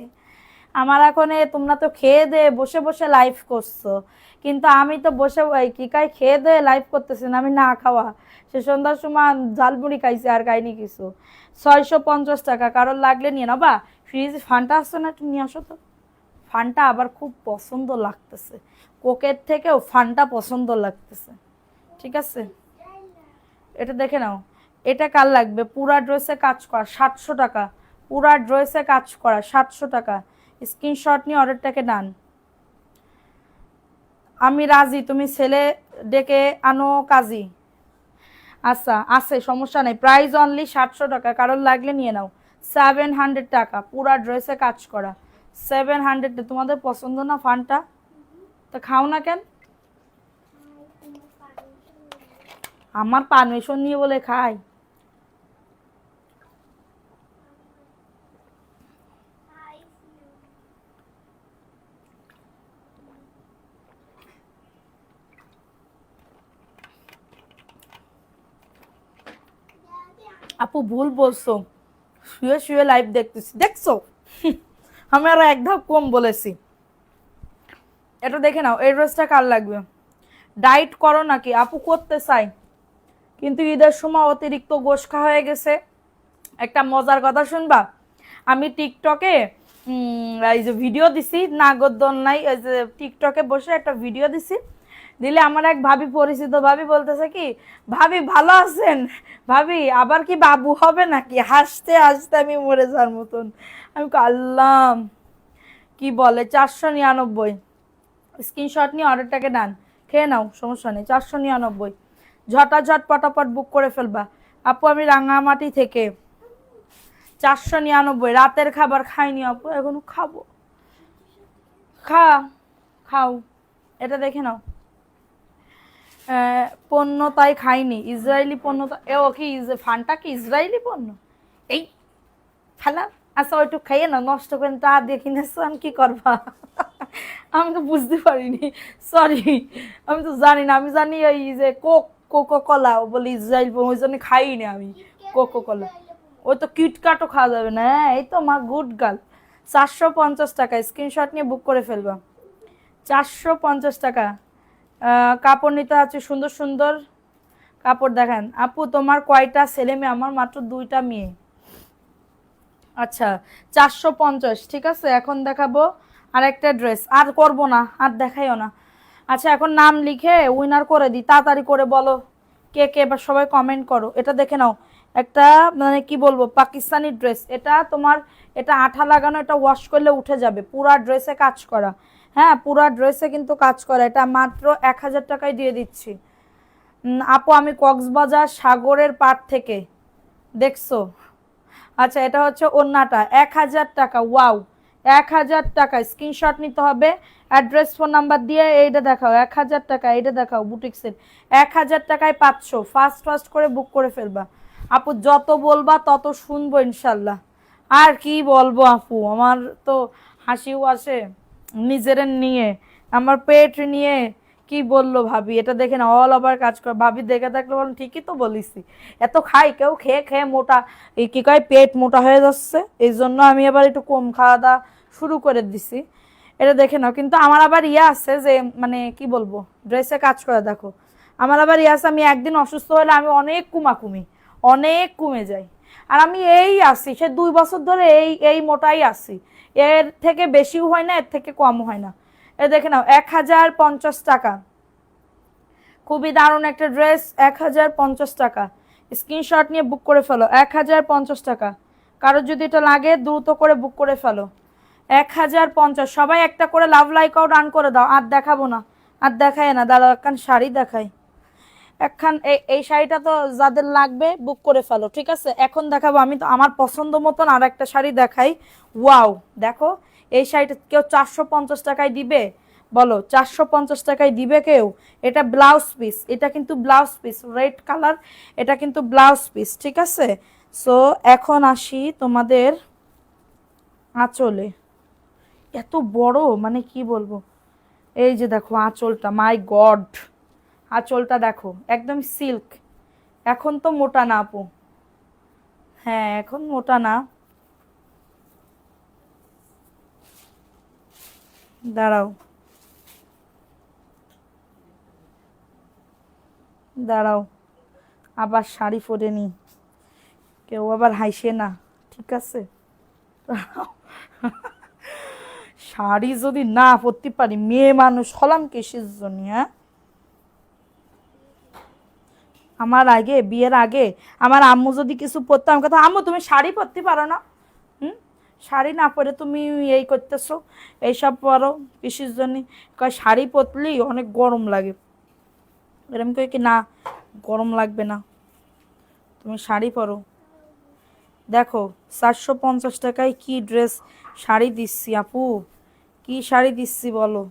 Speaker 1: আমার এখন তোমরা তো খেয়ে দে বসে বসে লাইভ করছো, কিন্তু আমি তো বসে কি খাই, খেয়ে দে লাইভ করতেছি না, আমি না খাওয়া। সে সন্ধ্যার সময় ঝালমুড়ি খাইছি, আর খাইনি কিছু। 650 টাকা, কারোর লাগলে নিয়ে নাও। বা ফ্রিজ ফান্টা আসছে না, একটু নিয়ে আসো তো। ফান্টা আবার খুব পছন্দ লাগতেছে, কোকের থেকেও ফান্টা পছন্দ লাগতেছে। ঠিক আছে, এটা দেখে নাও। এটা কার লাগবে? পুরা ড্রেসে কাজ করা, 700 টাকা। পুরা ড্রেসে কাজ করা, 700 টাকা। স্ক্রিনশট নিয়ে অর্ডারটাকে ডান। আমি রাজি, তুমি ছেলে ডেকে আনো কাজী। আচ্ছা আছে, সমস্যা নেই। প্রাইস অনলি 700 টাকা, কারণ লাগলে নিয়ে নাও। 700 টাকা, পুরা ড্রেসে কাজ করা, 700। তোমাদের পছন্দ না ফানটা? তা খাও না কেন? আমার পারমিশন নিয়ে বলে খাই? আপু ভুল বলছো, শুয়ে শুয়ে লাইভ দেখতেছি, দেখছো? আমি আরো এক ধাপ কম বলেছি। এটা দেখে নাও, এই ড্রেসটা কার লাগবে? ডাইট করো নাকি? আপু করতে চাই, কিন্তু ঈদের সময় অতিরিক্ত গোশ খাওয়া হয়ে গেছে। একটা মজার কথা শুনবা, আমি টিকটকে এই যে ভিডিও দিছি, নাগরদোলনায় এই যে টিকটকে বসে একটা ভিডিও দিছি, দিলে আমার এক ভাবি, পরিচিত ভাবি বলতেছে কি, ভাবি ভালো আছেন ভাবি, আবার কি বাবু হবে নাকি? হাসতে হাসতে আমি মরে যাওয়ার মতন। আমি আল্লাহ, কি বলে 499, স্ক্রিনশট নিয়ে অর্ডারটাকে ডান, খেয়ে নাও, সমস্যা নেই। 499, ঝটাঝট পটাপট বুক করে ফেলবা। আপু আমি রাঙামাটি থেকে। 499, রাতের খাবার খাইনি আপু, এখনো খাবো। খাও, এটা দেখে নাও। পণ্য তাই খাইনি, ইসরায়েলি পণ্য। ও কি ফানটা কি ইসরায়েলি পণ্য? এই ফেলা। আচ্ছা ওইটুক খাইয়ে না, নষ্ট করে তা দিয়ে কিনেছো, আমি কি করবা? আমি তো বুঝতে পারিনি, সরি। আমি তো জানি না, আমি জানি ওই যে কোকো কলা বলে ইসরায়েল, ওই জন্য খাইনি আমি কোকো কলা। ওই তো কিটকাটও খাওয়া যাবে না। হ্যাঁ এই তো মা, গুড গার্ল। 450 টাকা, স্ক্রিনশট নিয়ে বুক করে ফেলবা। 450 টাকা। কাপড় নিতে আছে, সুন্দর সুন্দর কাপড় দেখান। আপু তোমার কয়টা ছেলে মেয়ে? আমার মাত্র 2টা মেয়ে। আচ্ছা 450, ঠিক আছে। এখন দেখাবো আর একটা ড্রেস, আর করব না, আর দেখাইও না। আচ্ছা এখন নাম লিখে উইনার করে দিই, তাড়াতাড়ি করে বলো কে কে, বা সবাই কমেন্ট করো। এটা দেখে নাও, একটা মানে কি বলবো, পাকিস্তানি ড্রেস। এটা তোমার, এটা আঠা লাগানো, এটা ওয়াশ করলে উঠে যাবে। পুরা ড্রেসে কাজ করা, হ্যাঁ পুরা ড্রেসে কিন্তু কাজ করা। এটা মাত্র 1000 টাকায় দিয়ে দিচ্ছি। আপু আমি কক্সবাজার সাগরের পাড় থেকে। দেখছো? আচ্ছা এটা হচ্ছে ওন্নাটা, 1000 টাকা। ওয়াও, 1000 টাকা। স্ক্রিনশট নিতে হবে, অ্যাড্রেস ফোন নাম্বার দিয়ে। এইটা দেখাও, 1000 টাকা। এইটা দেখাও, বুটিক্সের। 1000 টাকায় 500। ফাস্ট ফাস্ট করে বুক করে ফেলবা আপু, যত বলবা তত শুনবো ইনশাল্লাহ। আর কি বলবো আপু, আমার তো হাসিও আসে নিজের নিয়ে, আমার পেট নিয়ে। কি বললো ভাবি, এটা দেখে না, অল ওভার কাজ করে। ভাবি দেখে থাকলে বলেন ঠিকই তো বলিসি, এত খাই কেউ, খেয়ে খেয়ে মোটা, এই কি কয় পেট মোটা হয়ে যাচ্ছে। এই জন্য আমি আবার একটু কম খাওয়া দাওয়া শুরু করে দিছি। এটা দেখে নাও। কিন্তু আমার আবার ইয়ে আছে যে, মানে কি বলবো, ড্রেসে কাজ করে দেখো। আমার আবার ইয়ে আছে, আমি একদিন অসুস্থ হলে আমি অনেক কুমাকুমি, অনেক কমে যাই। আর আমি এই আসি সে 2 বছর ধরে এই এই মোটাই আসি। এর থেকে বেশিও হয় না, এর থেকে কমও হয় না। এ দেখে নাও, 1050 টাকা। খুবই দারুণ একটা ড্রেস, 1050 টাকা। স্ক্রিনশট নিয়ে বুক করে ফেলো, 1050 টাকা। কারোর যদি এটা লাগে দ্রুত করে বুক করে ফেলো। 1050। সবাই একটা করে লাভ লাইকও ডান করে দাও। আর দেখাবো না, আর দেখায় না, দাঁড়াও একখান শাড়ি দেখাই। একখান এই শাড়িটা তো যাদের লাগবে বুক করে ফেলো, ঠিক আছে। এখন দেখাবো আমি তো আমার পছন্দ মতন আর একটা শাড়ি দেখাই। ওয়াও, দেখো এই শাড়িটা কেউ 450 টাকায় দিবে? বলো 450 টাকায় দিবে কেউ? এটা ব্লাউজ পিস, এটা কিন্তু ব্লাউজ পিস, রেড কালার। এটা কিন্তু ব্লাউজ পিস, ঠিক আছে। সো এখন আসি তোমাদের আঁচলে। এত বড়, মানে কি বলবো। এই যে দেখো আঁচলটা, মাই গড, আঁচলটা দেখো একদম সিল্ক। এখন তো মোটা না আপু, হ্যাঁ এখন মোটা না। দাঁড়াও দাঁড়াও, আবার শাড়ি পরে নি, কেউ আবার হাসে না, ঠিক আছে। শাড়ি যদি না পরতে পারি, মেয়ে মানুষ হলাম কিসের জন্য? হ্যাঁ, আমার আগে, বিয়ের আগে আমার আম্মু যদি কিছু পরতো, আমি কথা, আম্মু তুমি শাড়ি পরতে পারো না? হুম, শাড়ি না পরে তুমি এই করতেছো, এইসব পরো কিসের জন্য? কয় শাড়ি পরলি অনেক গরম লাগে। এরকম কই কি, না গরম লাগবে না, তুমি শাড়ি পরো। দেখো 450 টাকায় কি ড্রেস, শাড়ি দিচ্ছি আপু, কি শাড়ি দিচ্ছি বলো।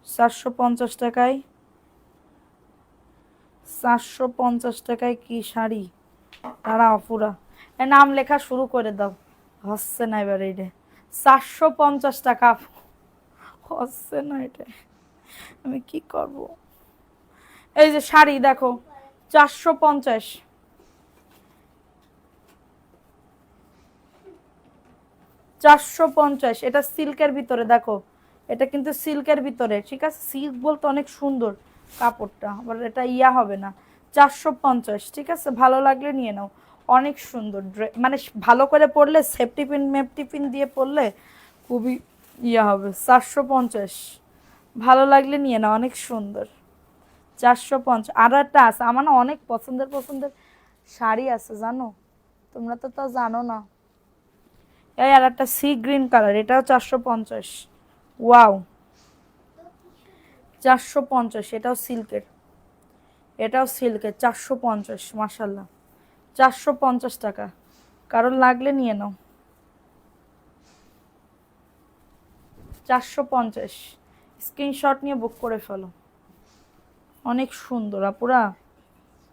Speaker 1: 450 টাকায়, 450 টাকায় কি শাড়ি। তারা অপুরা নাম লেখা শুরু করে দাও। হচ্ছে না এবার এইটা, 450 টাকা আপু, হচ্ছে না এটা, আমি কি করব। এই যে শাড়ি দেখো, 450, 450। এটা সিল্কের ভিতরে দেখো, এটা কিন্তু সিল্কের ভিতরে, ঠিক আছে। সিল্ক বলতে অনেক সুন্দর কাপড়টা, আবার এটা ইয়া হবে না। 450, ঠিক আছে, ভালো লাগলে নিয়ে নাও। অনেক সুন্দর মানে ভালো করে পরলে সেফটি পিন মেফটি পিন দিয়ে পরলে খুবই ইয়া হবে। 450, ভালো লাগলে নিয়ে না, অনেক সুন্দর। 450। আরও একটা আছে আমার না, অনেক পছন্দের পছন্দের শাড়ি আছে জানো, তোমরা তো তা জানো না। এই আর একটা সি গ্রিন কালার, এটাও 450। ওয়াও, 450, এটাও সিল্কের, এটাও সিল্কের 450। মাশাল্লাহ, 450 টাকা। কারণ লাগলে নিয়ে নাও। 450, স্ক্রিনশট নিয়ে বুক করে ফেলো। অনেক সুন্দর আপুরা,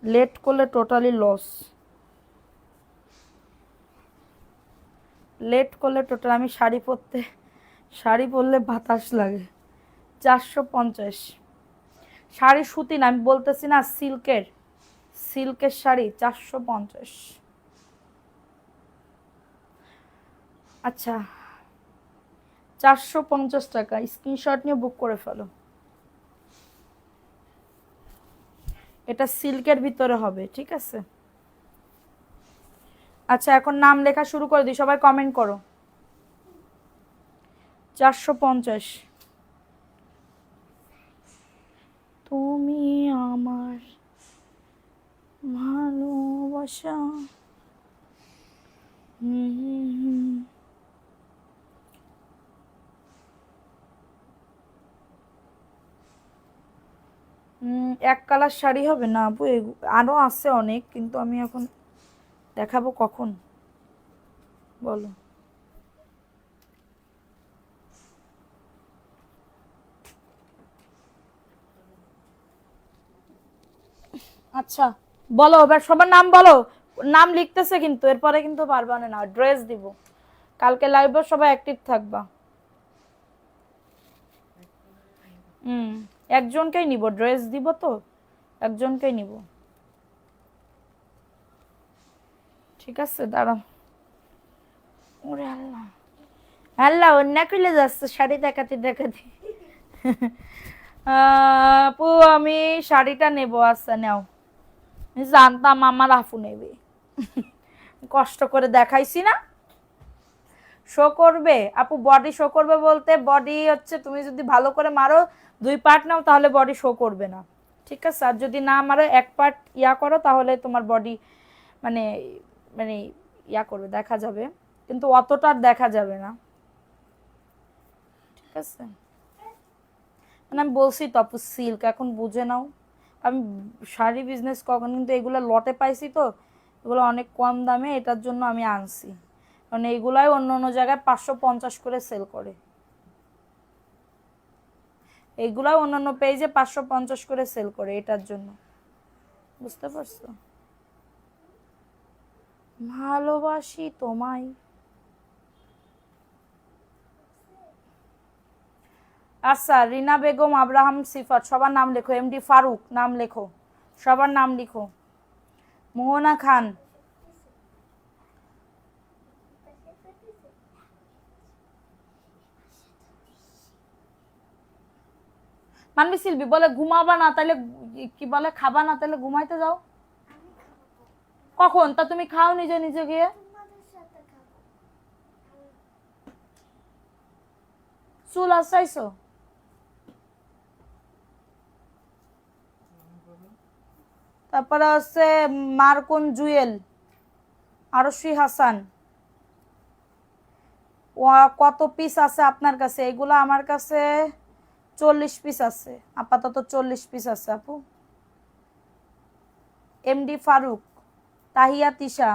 Speaker 1: লেট করলে টোটালি লস, লেট করলে টোটাল। আমি শাড়ি পরলে বাতাস লাগে। 450, শাড়ি সুতি না, আমি বলতেছি না, সিল্কের, সিল্কের শাড়ি 450। আচ্ছা, 450 টাকা, স্ক্রিনশট নিয়ে বুক করে ফেলো। এটা সিল্কের ভিতরে হবে, ঠিক আছে। আচ্ছা, এখন নাম লেখা শুরু করে দিই, সবাই কমেন্ট করো। 450। তুমি আমার ভালোবাসা। এক কালার শাড়ি হবে না আপু, আরও আছে অনেক, কিন্তু আমি এখন দেখাবো কখন বলো। আচ্ছা বলো, এবার সবার নাম বলো। নাম লিখতেছে কিন্তু, এরপরে কিন্তু পারবা না, ড্রেস দিব। কালকে লাইভে সবাই অ্যাক্টিভ থাকবা। হুম, একজনকেই নিব, ড্রেস দিব তো, একজনকেই নিব। ঠিক আছে, দাঁড়াও। ওরে আল্লাহ, আল্লাহ অন্য খুলে যাচ্ছে শাড়ি দেখাতে দেখাতে। আপু আমি শাড়িটা নেব, আচ্ছা নাও। জানতাম আমার আপু নেবে, কষ্ট করে দেখাইছি না। শো করবে আপু, বডি শো করবে বলতে, বডি হচ্ছে তুমি যদি ভালো করে মারো 2 পার্ট নাও তাহলে বডি শো করবে না, ঠিক আছে। আর যদি না মারো 1 পার্ট ইয়া করো তাহলে তোমার বডি মানে মানে ইয়া করবে, দেখা যাবে, কিন্তু অতটা দেখা যাবে না, ঠিক আছে। মানে আমি বলছি তো আপু, সিল্ক এখন বুঝে নাও। আমি শাড়ি বিজনেস কখন কিন্তু এগুলো লটে পাইছি তো, এগুলো অনেক কম দামে, এটার জন্য আমি আনছি। কারণ এইগুলাই অন্য অন্য জায়গায় 550 করে সেল করে, এইগুলাই অন্যান্য পেজে 550 করে সেল করে, এটার জন্য, বুঝতে পারছো। ভালোবাসি তোমায়। আচ্ছা, রিনা বেগম, আব্রাহাম সিফাত, সবার নাম লেখো। এমডি ফারুক নাম লেখো, সবার নাম লিখো। মোহনা খান, মানবি শিল্পী বলে ঘুমাবা না তাহলে, কি বলে খাবা না তাহলে ঘুমাইতে যাও। কখন তা তুমি খাও নিজে নিজে গিয়ে, চুল আসাইছো। তারপরে হচ্ছে মার্কুন জুয়েল, আরশি হাসান। ও, কত পিস আছে আপনার কাছে? এগুলো আমার কাছে 40 পিস আছে আপাতত, 40 পিস আছে আপু। এমডি ফারুক, তাহিয়া তিশা,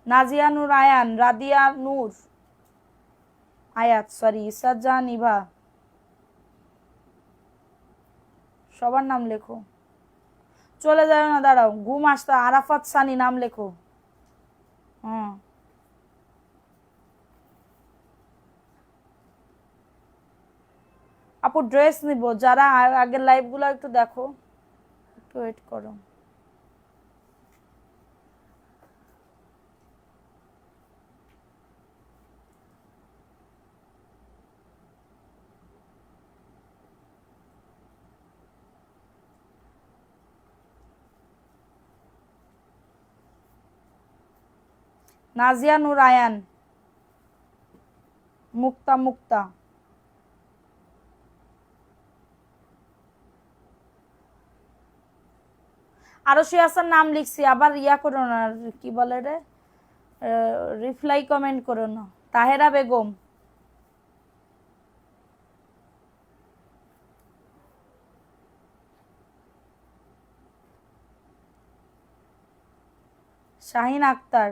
Speaker 1: নাজিয়া নূর আয়ান, রাদিয়া নূর আয়াত, সরি ইসাজান ইভা, সবার নাম লেখো। চলে যাবে না, দাঁড়াও, ঘুম আসতে, আরাফাত সানি নাম লেখো। হুম, আপু ড্রেস নিব, যারা আগের লাইভগুলো একটু দেখো, একটু ওয়েট করো। নাজিয়া নূর আয়ান, মুক্তা মুক্তা, আরো সে আসার নাম লিখছি, আবার ইয়া করো না, কি বলে রে, রিপ্লাই কমেন্ট করো না। তাহেরা বেগম, শাহিন আক্তার,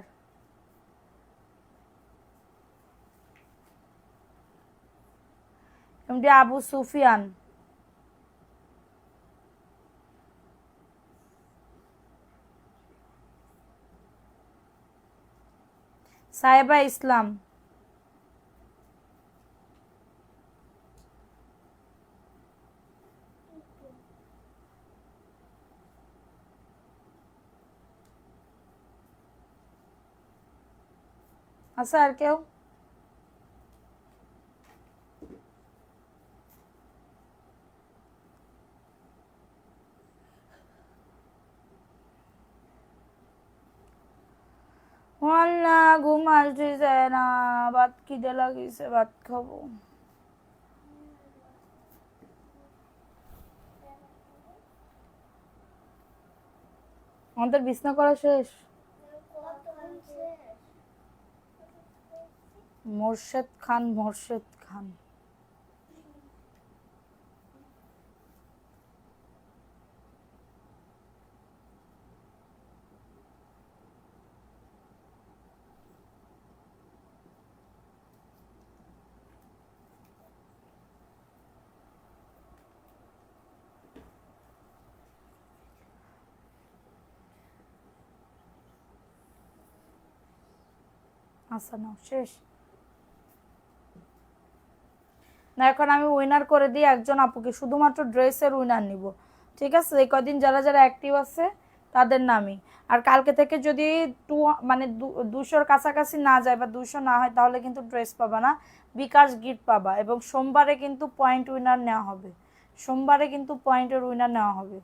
Speaker 1: এমডি আবু সুফিয়ান, সাহেবা ইসলাম, আচ্ছা আর কেউ? না, ঘুম আসছে না, ভাত খিদে লাগিছে, ভাত খাবো। আমাদের বিছনা করা শেষ। মোর্শেদ খান, মোর্শেদ খান, আচ্ছা নাও শেষ না। এখন আমি উইনার করে দিই একজন আপুকে, শুধুমাত্র ড্রেসের উইনার নিব, ঠিক আছে? এই কদিন যারা যারা অ্যাক্টিভ আছে তাদের নামই। আর কালকে থেকে যদি মানে 200-র কাছাকাছি না যায় বা 200 না হয়, তাহলে কিন্তু ড্রেস পাবা না, বিকাশ গিফট পাবা। এবং সোমবারে কিন্তু পয়েন্ট উইনার নেওয়া হবে, সোমবারে কিন্তু পয়েন্টের উইনার নেওয়া হবে।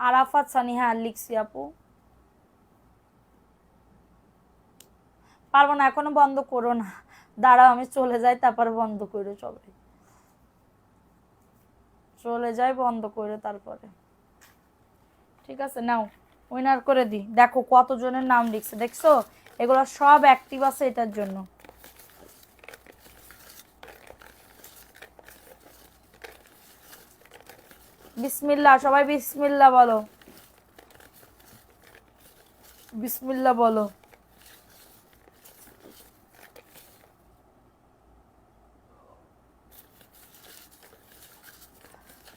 Speaker 1: আরাফাত সানিহা লিখছি আপু, পারবো না, এখনো বন্ধ করো না, দাঁড়াও আমি চলে যাই, তারপর বন্ধ করো, সবাই চলে যাই, বন্ধ করে তারপরে, ঠিক আছে? নাও উইনার করে দিই। দেখো কতজনের নাম লিখছে, দেখছো? এগুলো সব অ্যাক্টিভ আছে এটার জন্য। বিসমিল্লাহ, সবাই বিসমিল্লাহ বলো, বিসমিল্লাহ বলো।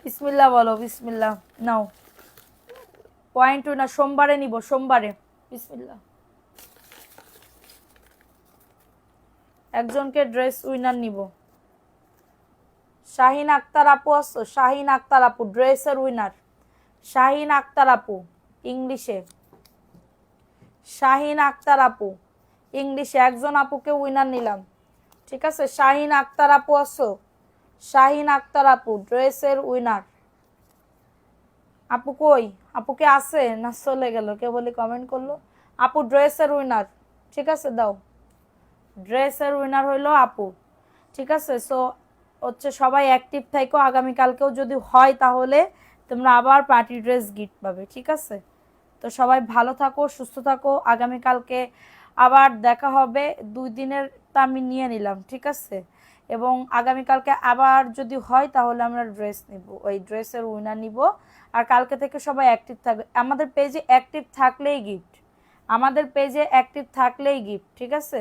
Speaker 1: বিসমিল্লাহ বলো, বিসমিল্লাহ। নাও পয়েন্ট না, সোমবারে নিব, সোমবারে। বিসমিল্লাহ। একজনকে ড্রেস উইনার নিব। শাহিন আক্তার আপু আসছো? শাহিন আক্তার আপু ড্রেসের উইনার। শাহিন আক্তার আপু ইংলিশে, শাহিন আক্তার আপু ইংলিশে একজন আপুকে উইনার নিলাম, ঠিক আছে? শাহিন আক্তার আপু আসছো? শাহিন আক্তার আপু ড্রেসের উইনার। আপু কই? আপু কে আছে না চলে গেল? কে বলি কমেন্ট করলো? আপু ড্রেসের উইনার, ঠিক আছে? দাও, ড্রেসের উইনার হইলো আপু, ঠিক আছে? সো হচ্ছে সবাই অ্যাক্টিভ থাকো, আগামীকালকেও যদি হয় তাহলে তোমরা আবার পার্টি ড্রেস গিফট পাবে, ঠিক আছে? তো সবাই ভালো থাকো, সুস্থ থাকো, আগামীকালকে আবার দেখা হবে। 2 দিনের তা আমি নিয়ে নিলাম, ঠিক আছে? এবং আগামীকালকে আবার যদি হয় তাহলে আমরা ড্রেস নিব, ওই ড্রেসের উইনার নিব। আর কালকে থেকে সবাই অ্যাক্টিভ থাকবে, আমাদের পেজে অ্যাক্টিভ থাকলেই গিফট, আমাদের পেজে অ্যাক্টিভ থাকলেই গিফট, ঠিক আছে?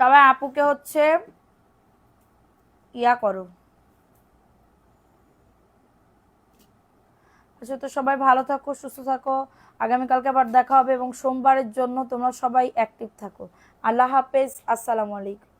Speaker 1: সবাই আপুকে হচ্ছে ইয়া করো। আচ্ছা, তো সবাই ভালো থাকো, সুস্থ থাকো, আগামীকালকে আবার দেখা হবে এবং সোমবারের জন্য তোমরা সবাই অ্যাক্টিভ থাকো। আল্লাহ হাফেজ, আসসালামু আলাইকুম।